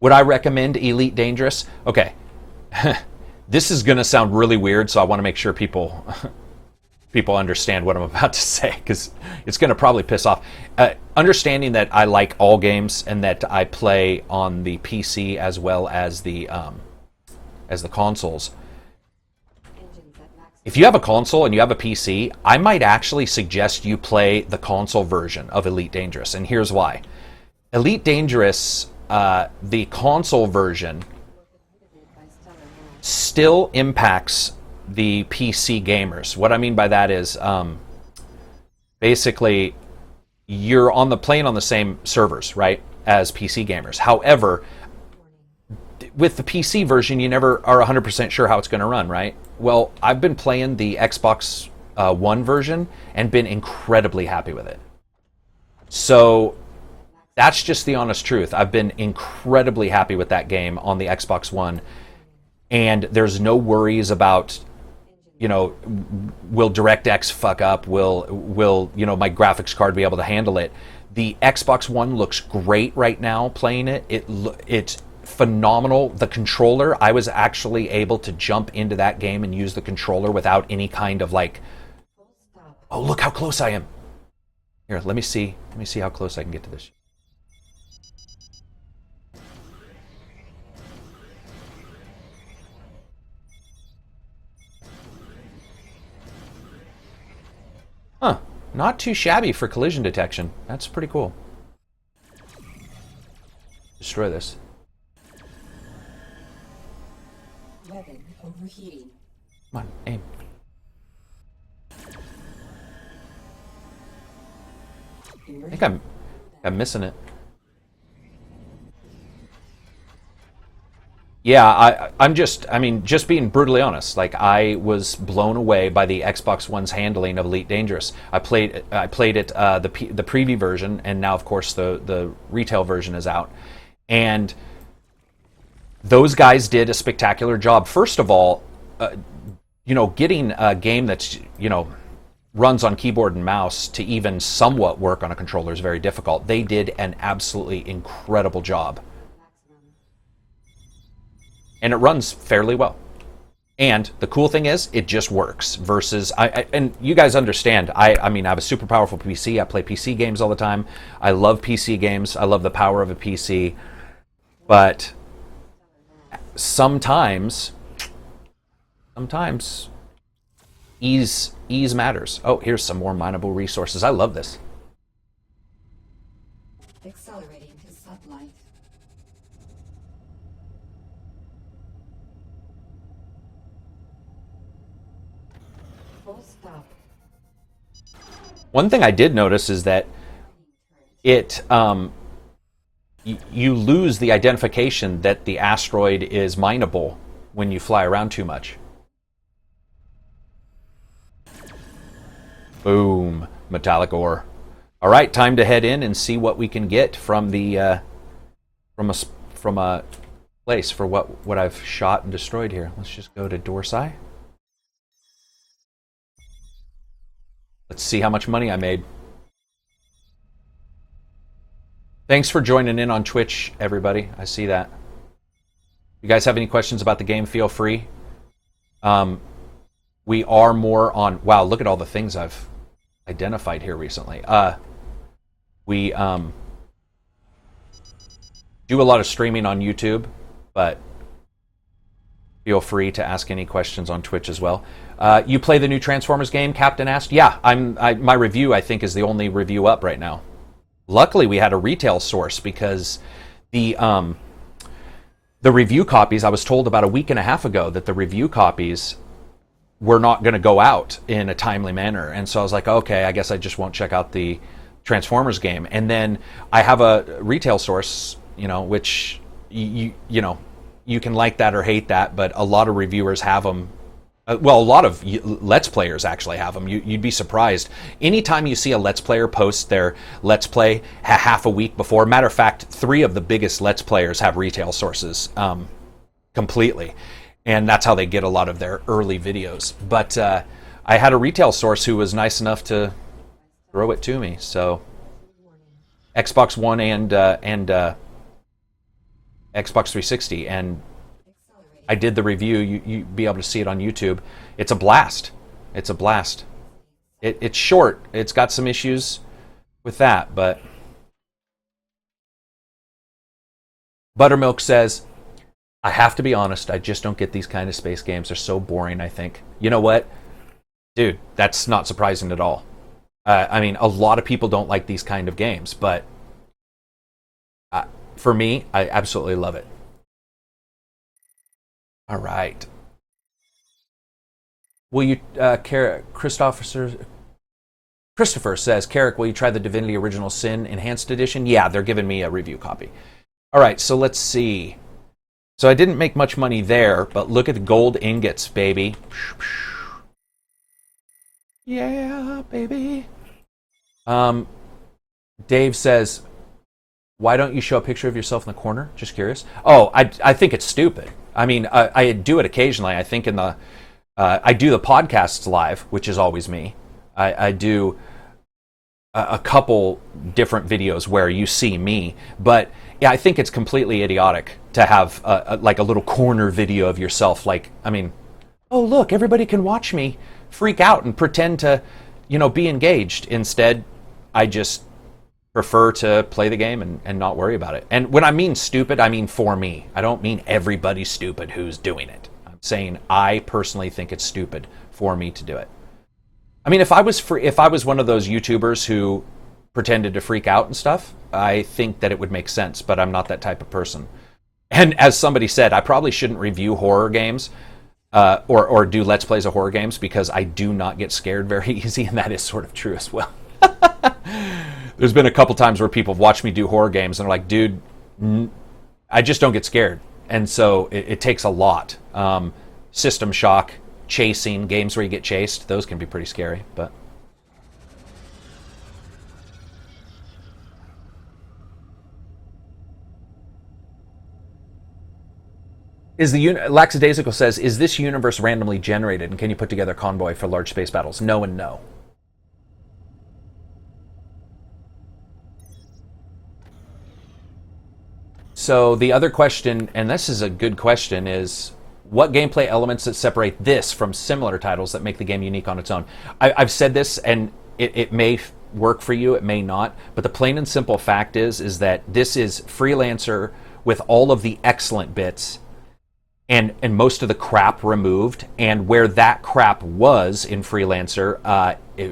Would I recommend Elite Dangerous? Okay. This is going to sound really weird, so I want to make sure people understand what I'm about to say, because it's going to probably piss off. Understanding that I like all games and that I play on the PC as well as the consoles. Engines at max. If you have a console and you have a PC, I might actually suggest you play the console version of Elite Dangerous, and here's why. Elite Dangerous, the console version, By stellar moon. still impacts the PC gamers. What I mean by that is, basically, you're playing on the same servers, right, as PC gamers. However, with the PC version, you never are 100% sure how it's going to run, right? Well, I've been playing the Xbox One version and been incredibly happy with it. So that's just the honest truth. I've been incredibly happy with that game on the Xbox One, and there's no worries about, will DirectX fuck up? Will my graphics card be able to handle it? The Xbox One looks great right now playing it. It's phenomenal. The controller, I was actually able to jump into that game and use the controller without any kind of Full stop. oh, look how close I am. Here, let me see how close I can get to this. Huh. Not too shabby for collision detection. That's pretty cool. Destroy this. Weapon overheating. Come on, aim. I think I'm missing it. Yeah, I'm just being brutally honest. Like, I was blown away by the Xbox One's handling of Elite Dangerous. I played it the preview version, and now of course the retail version is out. And those guys did a spectacular job. First of all, getting a game that's runs on keyboard and mouse to even somewhat work on a controller is very difficult. They did an absolutely incredible job. Maximum. And it runs fairly well. And the cool thing is, it just works. Versus, and you guys understand, I have a super powerful PC. I play PC games all the time. I love PC games. I love the power of a PC. But sometimes ease matters. Oh, here's some more mineable resources. I love this. Accelerating to sublight. Full stop. One thing I did notice is that it you lose the identification that the asteroid is mineable when you fly around too much. Boom, metallic ore. All right, time to head in and see what we can get from the from a place for what I've shot and destroyed here. Let's just go to Dorsai. Let's see how much money I made. Thanks for joining in on Twitch, everybody. I see that. You guys have any questions about the game, feel free. We are more on... Wow, look at all the things I've identified here recently. We do a lot of streaming on YouTube, but feel free to ask any questions on Twitch as well. You play the new Transformers game, Captain asked? Yeah, my review, I think, is the only review up right now. Luckily, we had a retail source because the review copies, I was told about a week and a half ago that the review copies were not going to go out in a timely manner. And so I was like, okay, I guess I just won't check out the Transformers game. And then I have a retail source, which you can like that or hate that, but a lot of reviewers have them Well, a lot of Let's Players actually have them. You'd be surprised. Anytime you see a Let's Player post their Let's Play half a week before, matter of fact, 3 of the biggest Let's Players have retail sources completely. And that's how they get a lot of their early videos. But I had a retail source who was nice enough to throw it to me. So Xbox One and Xbox 360, and I did the review. You be able to see it on YouTube. It's a blast. It's a blast. It's short. It's got some issues with that, but Buttermilk says, I have to be honest, I just don't get these kind of space games. They're so boring, I think. You know what? Dude, that's not surprising at all. I mean, a lot of people don't like these kind of games, but for me, I absolutely love it. All right. Will you, Christopher says, Karak, will you try the Divinity Original Sin Enhanced Edition? Yeah, they're giving me a review copy. All right, so let's see. So I didn't make much money there, but look at the gold ingots, baby. Yeah, baby. Dave says, why don't you show a picture of yourself in the corner? Just curious. Oh, I think it's stupid. I mean, I do it occasionally. I think in the I do the podcasts live, which is always me. I do a couple different videos where you see me, but yeah, I think it's completely idiotic to have like a little corner video of yourself. Like, I mean, oh look, everybody can watch me freak out and pretend to, be engaged. Instead, I just prefer to play the game and not worry about it. And when I mean stupid, I mean for me. I don't mean everybody's stupid who's doing it. I'm saying I personally think it's stupid for me to do it. I mean, if I was one of those YouTubers who pretended to freak out and stuff, I think that it would make sense, but I'm not that type of person. And as somebody said, I probably shouldn't review horror games or do Let's Plays of horror games because I do not get scared very easy, and that is sort of true as well. There's been a couple times where people have watched me do horror games and are like, dude, I just don't get scared. And so it takes a lot. System shock, chasing, games where you get chased, those can be pretty scary. But Lackadaisical says, is this universe randomly generated, and can you put together a convoy for large space battles? No and no. So the other question, and this is a good question, is what gameplay elements that separate this from similar titles that make the game unique on its own? I've said this, and it may work for you, it may not, but the plain and simple fact is that this is Freelancer with all of the excellent bits and most of the crap removed, and where that crap was in Freelancer,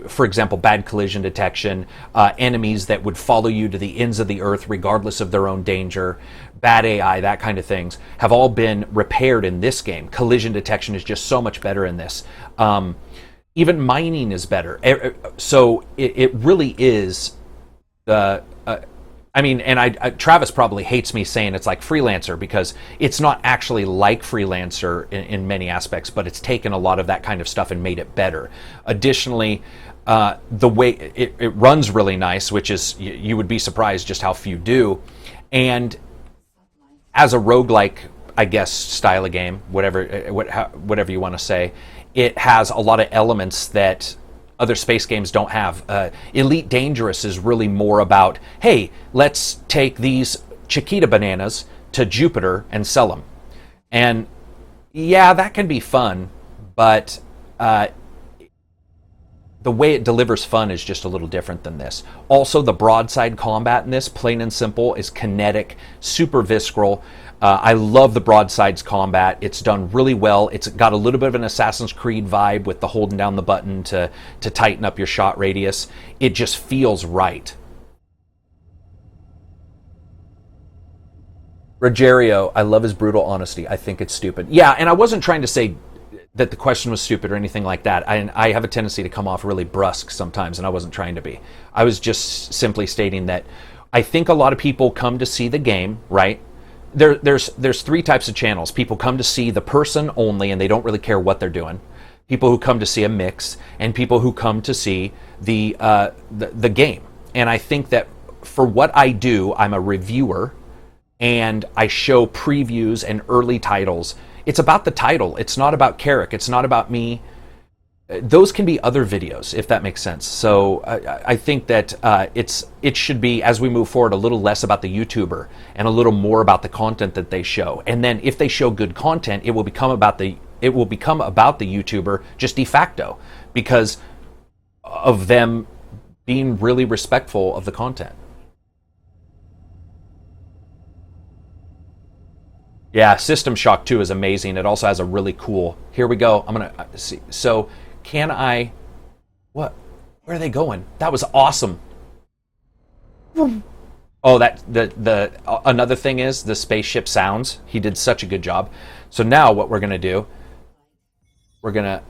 for example, bad collision detection, enemies that would follow you to the ends of the earth regardless of their own danger, bad AI, that kind of things, have all been repaired in this game. Collision detection is just so much better in this. Even mining is better. So it really is the... Travis probably hates me saying it's like Freelancer because it's not actually like Freelancer in many aspects, but it's taken a lot of that kind of stuff and made it better. Additionally, the way it runs really nice, which is, you would be surprised just how few do. And as a roguelike, I guess, style of game, whatever you want to say, it has a lot of elements that other space games don't have. Elite Dangerous is really more about, hey, let's take these Chiquita bananas to Jupiter and sell them. And yeah, that can be fun, but the way it delivers fun is just a little different than this. Also, the broadside combat in this, plain and simple, is kinetic, super visceral. I love the broadsides combat. It's done really well. It's got a little bit of an Assassin's Creed vibe with the holding down the button to tighten up your shot radius. It just feels right. Rogerio, I love his brutal honesty. I think it's stupid. Yeah, and I wasn't trying to say that the question was stupid or anything like that. I have a tendency to come off really brusque sometimes, and I wasn't trying to be. I was just simply stating that I think a lot of people come to see the game, right? There's 3 types of channels. People come to see the person only, and they don't really care what they're doing. people who come to see a mix, and people who come to see the game. And I think that for what I do, I'm a reviewer, and I show previews and early titles. It's about the title. It's not about Karak. It's not about me. Those can be other videos, if that makes sense. So I think that it should be, as we move forward, a little less about the YouTuber and a little more about the content that they show. And then if they show good content, it will become about the YouTuber just de facto, because of them being really respectful of the content. Yeah, System Shock 2 is amazing. It also has a really cool... Here we go. I'm going to see. So, can I... What? Where are they going? That was awesome. Oh, another thing is the spaceship sounds. He did such a good job. So now what we're going to do... We're going to...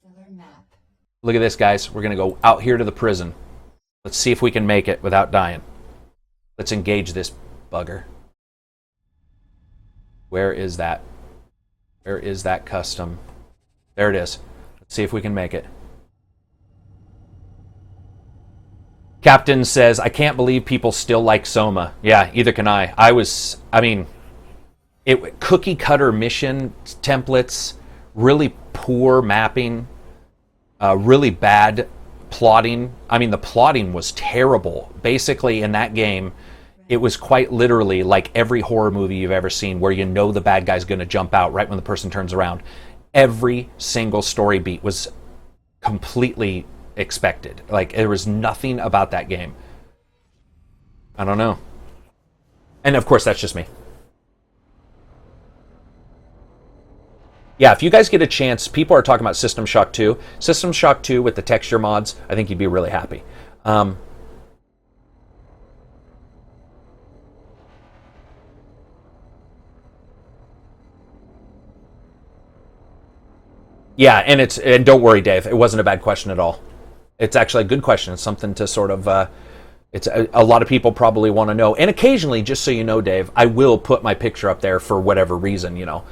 Stellar map. Look at this, guys. We're going to go out here to the prison. Let's see if we can make it without dying. Let's engage this bugger. Where is that? Where is that custom? There it is. Let's see if we can make it. Captain says, I can't believe people still like Soma. Yeah, either can I. Cookie cutter mission templates, really poor mapping, really bad plotting. I mean, the plotting was terrible. Basically, in that game, it was quite literally like every horror movie you've ever seen, where you know the bad guy's going to jump out right when the person turns around. Every single story beat was completely expected. Like, there was nothing about that game. I don't know. And of course, that's just me. Yeah, if you guys get a chance, people are talking about System Shock 2. System Shock 2 with the texture mods, I think you'd be really happy. Yeah, and don't worry, Dave. It wasn't a bad question at all. It's actually a good question. It's something to sort of... it's a lot of people probably want to know. And occasionally, just so you know, Dave, I will put my picture up there for whatever reason, you know.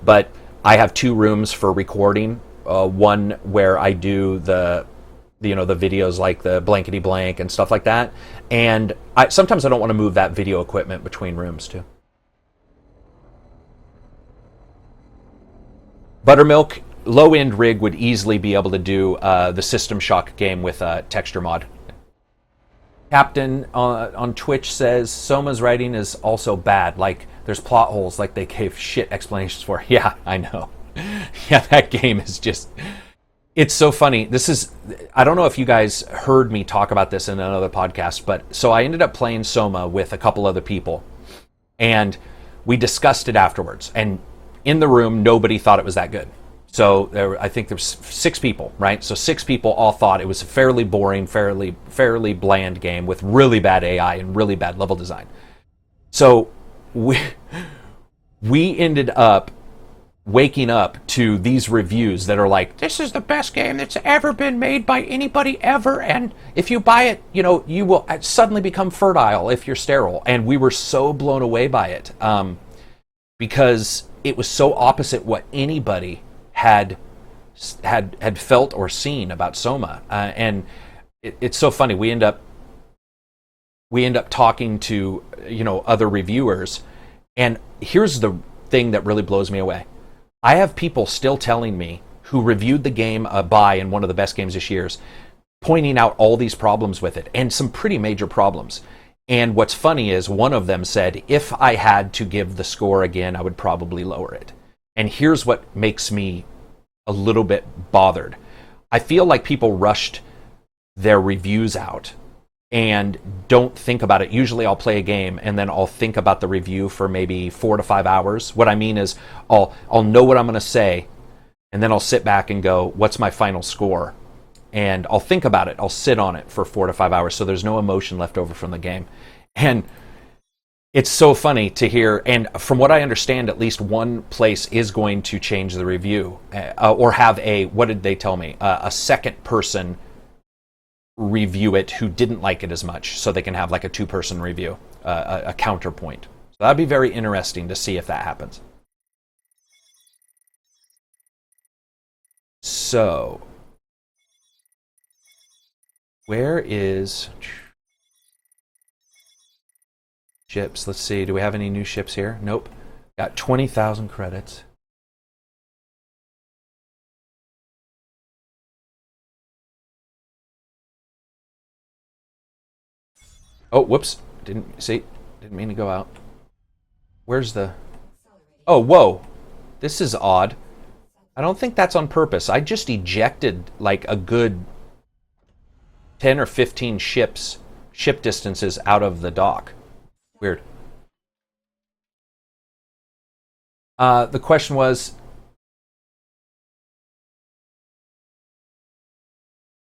But I have 2 rooms for recording. One where I do the videos like the blankety blank and stuff like that. And sometimes I don't want to move that video equipment between rooms, too. Buttermilk, low-end rig would easily be able to do the System Shock game with a texture mod. Captain on Twitch says, Soma's writing is also bad. Like, there's plot holes like they gave shit explanations for. Yeah, I know. Yeah, that game is just... It's so funny. I don't know if you guys heard me talk about this in another podcast, but so I ended up playing Soma with a couple other people, and we discussed it afterwards. And in the room, nobody thought it was that good. So I think there was 6 people, right? So 6 people all thought it was a fairly boring, fairly bland game with really bad AI and really bad level design. So we ended up waking up to these reviews that are like, this is the best game that's ever been made by anybody ever, and if you buy it, you will suddenly become fertile if you're sterile. And we were so blown away by it, because it was so opposite what anybody had felt or seen about Soma. And it's so funny. We end up talking to other reviewers, and here's the thing that really blows me away. I have people still telling me who reviewed the game Buy in one of the best games this year's, pointing out all these problems with it, and some pretty major problems. And what's funny is one of them said, if I had to give the score again, I would probably lower it. And here's what makes me a little bit bothered. I feel like people rushed their reviews out and don't think about it. Usually I'll play a game and then I'll think about the review for maybe 4 to 5 hours. What I mean is I'll know what I'm going to say, and then I'll sit back and go, what's my final score? And I'll think about it. I'll sit on it for 4 to 5 hours, so there's no emotion left over from the game. And it's so funny to hear, and from what I understand, at least one place is going to change the review, or have what did they tell me? A second person review it who didn't like it as much, so they can have like a 2-person review, a counterpoint. So that'd be very interesting to see if that happens. So, where is ships? Let's see. Do we have any new ships here? Nope. Got 20,000 credits. Oh, whoops. Didn't mean to go out. Where's the... Oh, whoa. This is odd. I don't think that's on purpose. I just ejected like a good 10 or 15 ship distances out of the dock. Weird. The question was...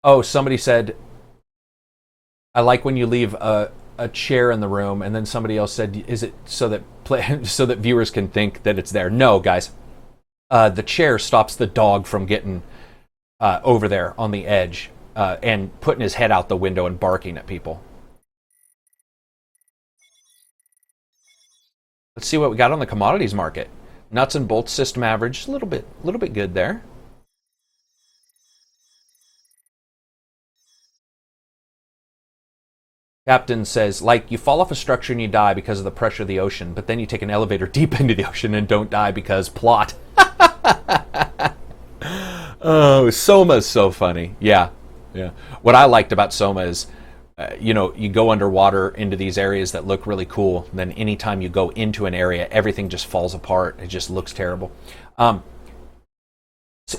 Oh, somebody said... I like when you leave a chair in the room, and then somebody else said, "Is it so that viewers can think that it's there?" No, guys. The chair stops the dog from getting over there on the edge and putting his head out the window and barking at people. Let's see what we got on the commodities market. Nuts and bolts system average, a little bit good there. Captain says, like, you fall off a structure and you die because of the pressure of the ocean, but then you take an elevator deep into the ocean and don't die because plot. Oh, Soma's so funny. Yeah. What I liked about Soma is, you go underwater into these areas that look really cool. And then anytime you go into an area, everything just falls apart. It just looks terrible.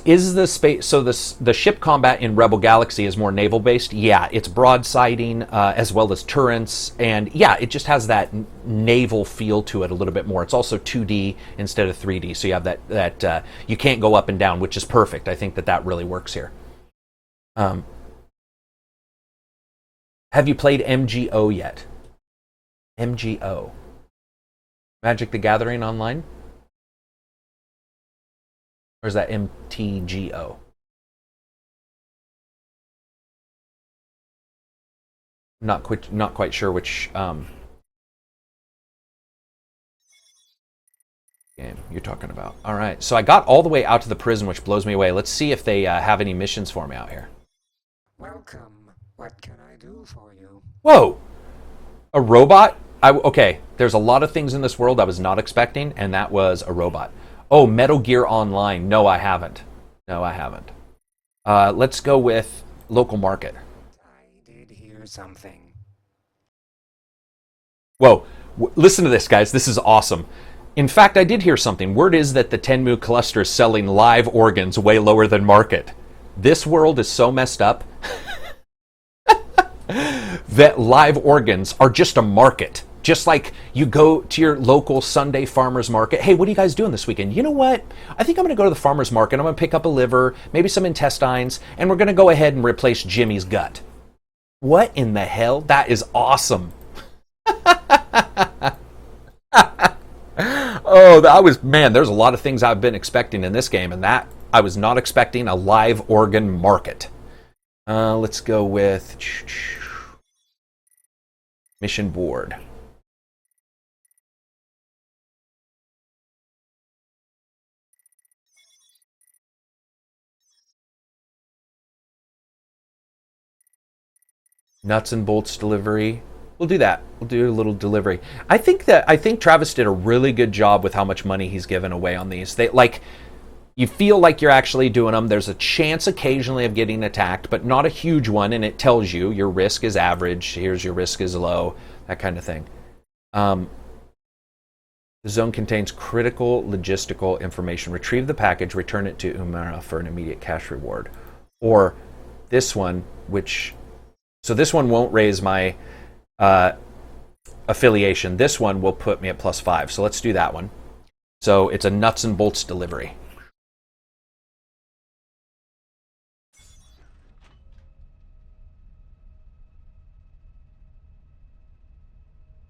Is the space the ship combat in Rebel Galaxy is more naval based? Yeah, it's broadsiding as well as turrets, and yeah, it just has that naval feel to it a little bit more. It's also 2D instead of 3D, so you have that you can't go up and down, which is perfect. I think that really works here. Have you played MGO yet? MGO, Magic the Gathering Online? Or is that MTGO? Not quite sure which game you're talking about. All right, so I got all the way out to the prison, which blows me away. Let's see if they have any missions for me out here. Welcome. What can I do for you? Whoa! A robot? Okay, there's a lot of things in this world I was not expecting, and that was a robot. Oh, Metal Gear Online. No, I haven't. Let's go with local market. I did hear something. Whoa. Listen to this, guys. This is awesome. In fact, I did hear something. Word is that the Tenmu cluster is selling live organs way lower than market. This world is so messed up that live organs are just a market. Just like you go to your local Sunday farmer's market. Hey, what are you guys doing this weekend? You know what? I think I'm going to go to the farmer's market. I'm going to pick up a liver, maybe some intestines, and we're going to go ahead and replace Jimmy's gut. What in the hell? That is awesome. There's a lot of things I've been expecting in this game, and that I was not expecting a live organ market. Let's go with mission board. Nuts and bolts delivery. We'll do that. We'll do a little delivery. I think Travis did a really good job with how much money he's given away on these. You feel like you're actually doing them. There's a chance occasionally of getting attacked, but not a huge one, and it tells you your risk is average. Here's your risk is low, that kind of thing. The zone contains critical logistical information. Retrieve the package, return it to Umara for an immediate cash reward. Or this one, so this one won't raise my affiliation. This one will put me at +5. So let's do that one. So it's a nuts and bolts delivery.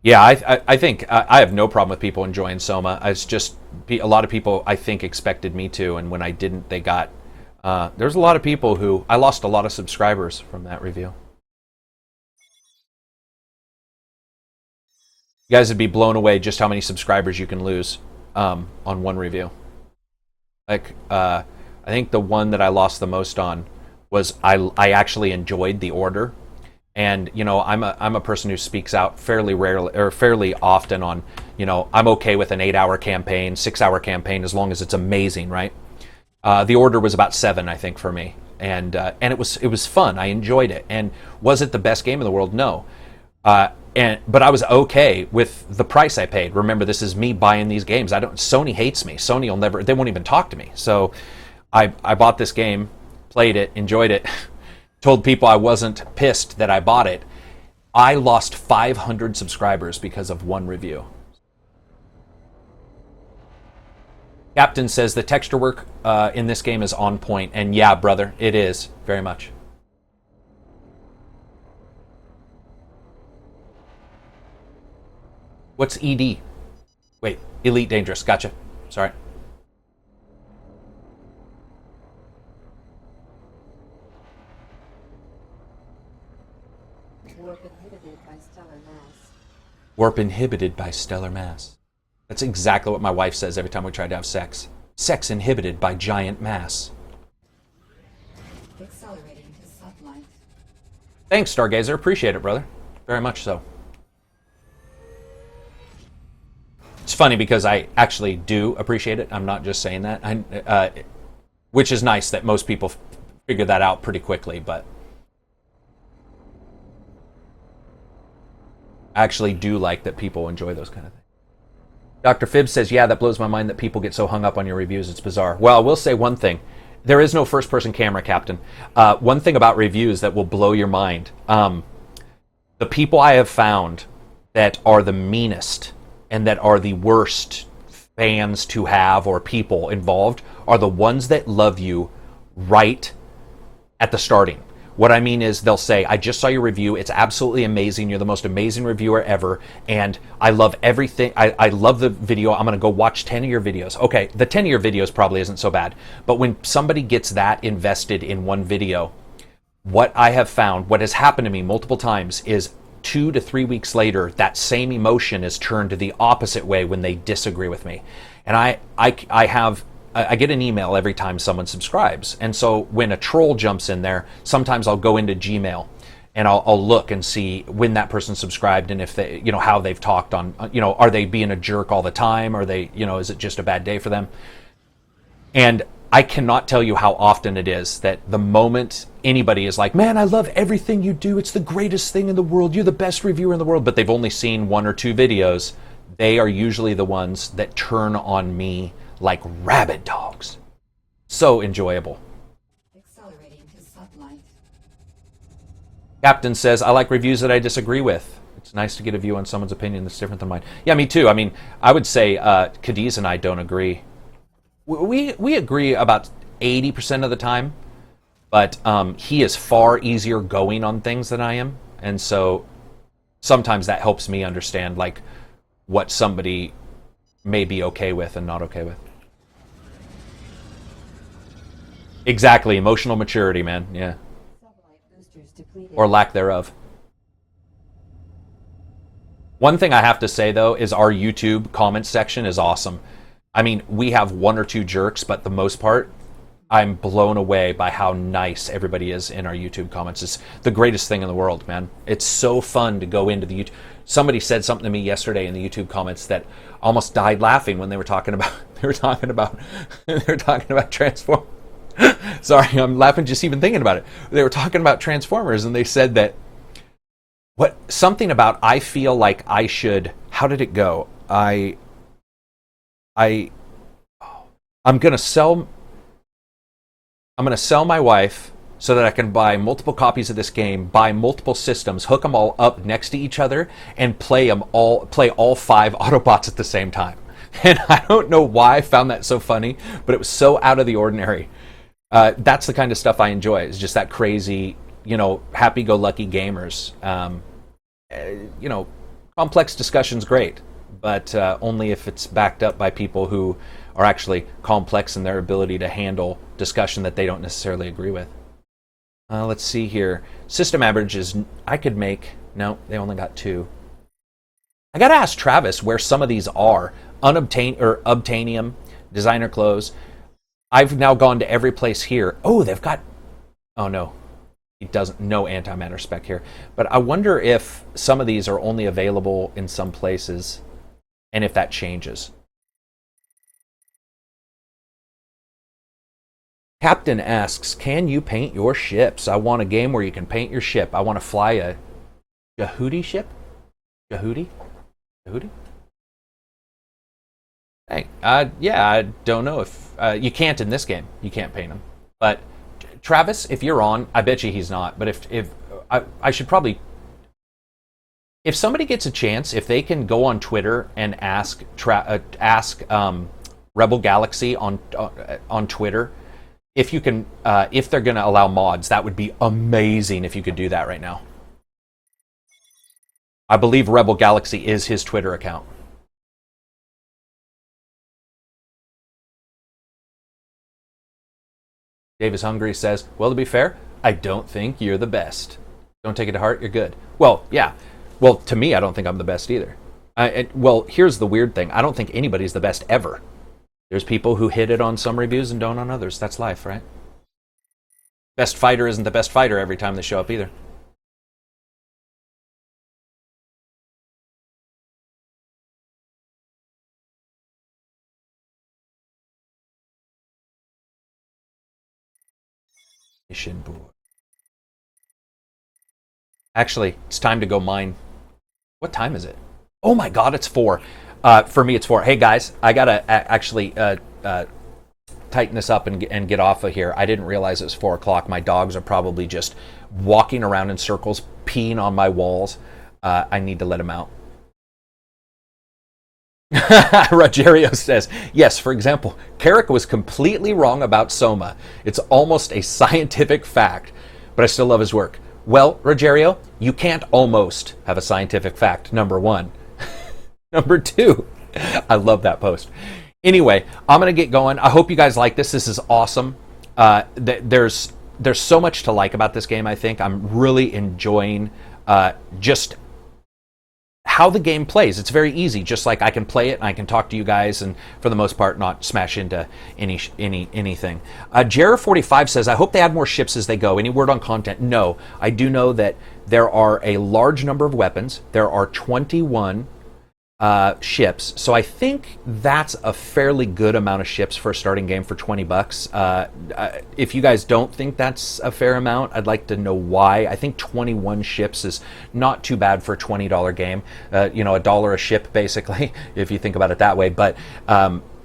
Yeah, I think I have no problem with people enjoying Soma. It's just a lot of people, I think, expected me to, and when I didn't, they got... there's a lot of people who... I lost a lot of subscribers from that review. You guys would be blown away just how many subscribers you can lose on one review. I I think the one that I lost the most on was I actually enjoyed the order. And I'm a person who speaks out fairly rarely or fairly often on, I'm okay with an 8-hour campaign, 6-hour campaign as long as it's amazing, right? The order was about 7, I think, for me, and it was fun. I enjoyed it. And was it the best game in the world? No. But I was okay with the price I paid. Remember, this is me buying these games. Sony hates me. Sony will never. They won't even talk to me. So I bought this game, played it, enjoyed it. Told people I wasn't pissed that I bought it. I lost 500 subscribers because of one review. Captain says the texture work in this game is on point, and yeah, brother, it is very much. What's ED? Wait, Elite Dangerous. Gotcha. Sorry. Warp inhibited by stellar mass. Warp inhibited by stellar mass. That's exactly what my wife says every time we try to have sex. Sex inhibited by giant mass. Accelerating to sublight. Thanks, Stargazer. Appreciate it, brother. Very much so. It's funny because I actually do appreciate it. I'm not just saying that. Which is nice that most people figure that out pretty quickly, but I actually do like that people enjoy those kind of things. Dr. Phibbs says, yeah, that blows my mind that people get so hung up on your reviews. It's bizarre. Well, I will say one thing. There is no first-person camera, Captain. One thing about reviews that will blow your mind. The people I have found that are the meanest and that are the worst fans to have or people involved are the ones that love you right at the starting. What I mean is they'll say, I just saw your review. It's absolutely amazing. You're the most amazing reviewer ever. And I love everything. I love the video. I'm going to go watch 10 of your videos. Okay, the 10 of your videos probably isn't so bad. But when somebody gets that invested in one video, what I have found, what has happened to me multiple times is 2 to 3 weeks later, that same emotion is turned the opposite way when they disagree with me. And I get an email every time someone subscribes. And so when a troll jumps in there, sometimes I'll go into Gmail and I'll look and see when that person subscribed and if they, how they've talked on, are they being a jerk all the time? Are they, is it just a bad day for them? And I cannot tell you how often it is that the moment anybody is like, man, I love everything you do. It's the greatest thing in the world. You're the best reviewer in the world. But they've only seen 1 or 2 videos. They are usually the ones that turn on me like rabid dogs. So enjoyable. Accelerating to sublight. Captain says, I like reviews that I disagree with. It's nice to get a view on someone's opinion that's different than mine. Yeah, me too. I mean, I would say Cadiz and I don't agree. We agree about 80% of the time, but he is far easier going on things than I am. And so sometimes that helps me understand like what somebody may be okay with and not okay with. Exactly, emotional maturity, man. Yeah. Sublight boosters depleted. Or lack thereof. One thing I have to say, though, is our YouTube comment section is awesome. I mean, we have 1 or 2 jerks, but the most part, I'm blown away by how nice everybody is in our YouTube comments. It's the greatest thing in the world, man. It's so fun to go into the YouTube. Somebody said something to me yesterday in the YouTube comments that almost died laughing when they were talking about Transformers. Sorry, I'm laughing just even thinking about it. They were talking about Transformers, and they said that something about I feel like I should. How did it go? I'm gonna sell my wife so that I can buy multiple copies of this game, buy multiple systems, hook them all up next to each other, and play all 5 Autobots at the same time. And I don't know why I found that so funny, but it was so out of the ordinary. That's the kind of stuff I enjoy. It's just that crazy, happy-go-lucky gamers. Complex discussion's great, but only if it's backed up by people who are actually complex in their ability to handle discussion that they don't necessarily agree with. Let's see here. System average is, I could make, no, they only got 2. I gotta ask Travis where some of these are. Obtainium, designer clothes. I've now gone to every place here. Oh, they've got... Oh, no. It doesn't... No antimatter spec here. But I wonder if some of these are only available in some places, and if that changes. Captain asks, can you paint your ships? I want a game where you can paint your ship. I want to fly a Yehudi ship? Yehudi? Hey, yeah, I don't know if... you can't in this game. You can't paint them. But, Travis, if you're on, I bet you he's not. But if I should probably... If somebody gets a chance, if they can go on Twitter and ask Rebel Galaxy on Twitter, if you can, if they're going to allow mods, that would be amazing if you could do that right now. I believe Rebel Galaxy is his Twitter account. Davis Hungry says, well, to be fair, I don't think you're the best. Don't take it to heart, you're good. Well, yeah. Well, to me, I don't think I'm the best either. Well, here's the weird thing. I don't think anybody's the best ever. There's people who hit it on some reviews and don't on others. That's life, right? Best fighter isn't the best fighter every time they show up either. Mission board. Actually, it's time to go mine. What time is it? Oh my god, it's 4. For me, it's 4. Hey guys, I gotta actually tighten this up and get off of here. I didn't realize it was 4 o'clock. My dogs are probably just walking around in circles, peeing on my walls. I need to let them out. Rogerio says, yes, for example, Karak was completely wrong about Soma. It's almost a scientific fact, but I still love his work. Well, Rogerio, you can't almost have a scientific fact, number 1. Number 2, I love that post. Anyway, I'm going to get going. I hope you guys like this. This is awesome. There's so much to like about this game, I think. I'm really enjoying just how the game plays. It's very easy. Just like I can play it and I can talk to you guys and for the most part not smash into anything. Jarrah45 says, I hope they add more ships as they go. Any word on content? No. I do know that there are a large number of weapons. There are 21 ships, so I think that's a fairly good amount of ships for a starting game for $20. If you guys don't think that's a fair amount, I'd like to know why. I think 21 ships is not too bad for a $20 game. $1 a ship basically, if you think about it that way. But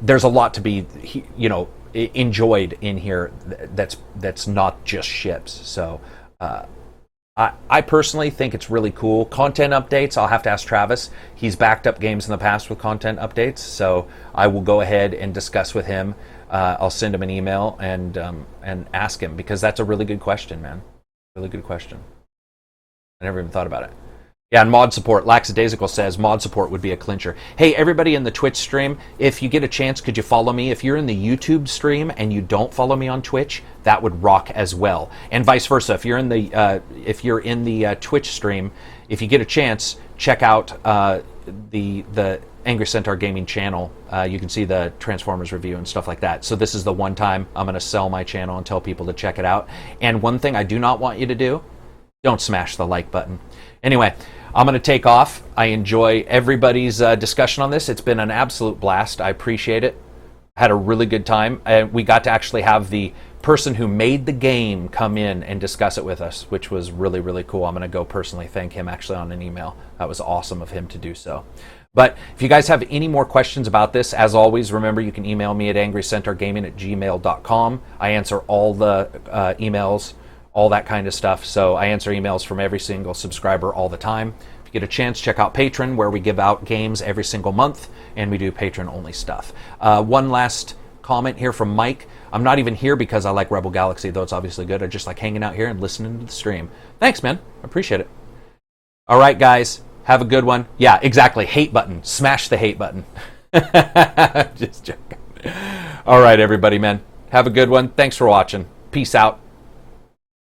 there's a lot to be, enjoyed in here. That's not just ships. So. I personally think it's really cool. Content updates, I'll have to ask Travis. He's backed up games in the past with content updates, so I will go ahead and discuss with him. I'll send him an email and ask him, because that's a really good question, man. Really good question. I never even thought about it. Yeah, and mod support. Lackadaisical says mod support would be a clincher. Hey, everybody in the Twitch stream, if you get a chance, could you follow me? If you're in the YouTube stream and you don't follow me on Twitch, that would rock as well. And vice versa. If you're in the Twitch stream, if you get a chance, check out the Angry Centaur Gaming channel. You can see the Transformers review and stuff like that. So this is the one time I'm going to sell my channel and tell people to check it out. And one thing I do not want you to do, don't smash the like button. Anyway, I'm going to take off. I enjoy everybody's discussion on this. It's been an absolute blast. I appreciate it. Had a really good time. We got to actually have the person who made the game come in and discuss it with us, which was really, really cool. I'm going to go personally thank him actually on an email. That was awesome of him to do so. But if you guys have any more questions about this, as always, remember you can email me at angrycentaurgaming@gmail.com. I answer all the emails, all that kind of stuff. So I answer emails from every single subscriber all the time. If you get a chance, check out Patreon, where we give out games every single month, and we do Patreon-only stuff. One last comment here from Mike. I'm not even here because I like Rebel Galaxy, though it's obviously good. I just like hanging out here and listening to the stream. Thanks, man. I appreciate it. All right, guys. Have a good one. Yeah, exactly. Hate button. Smash the hate button. Just joking. All right, everybody, man. Have a good one. Thanks for watching. Peace out.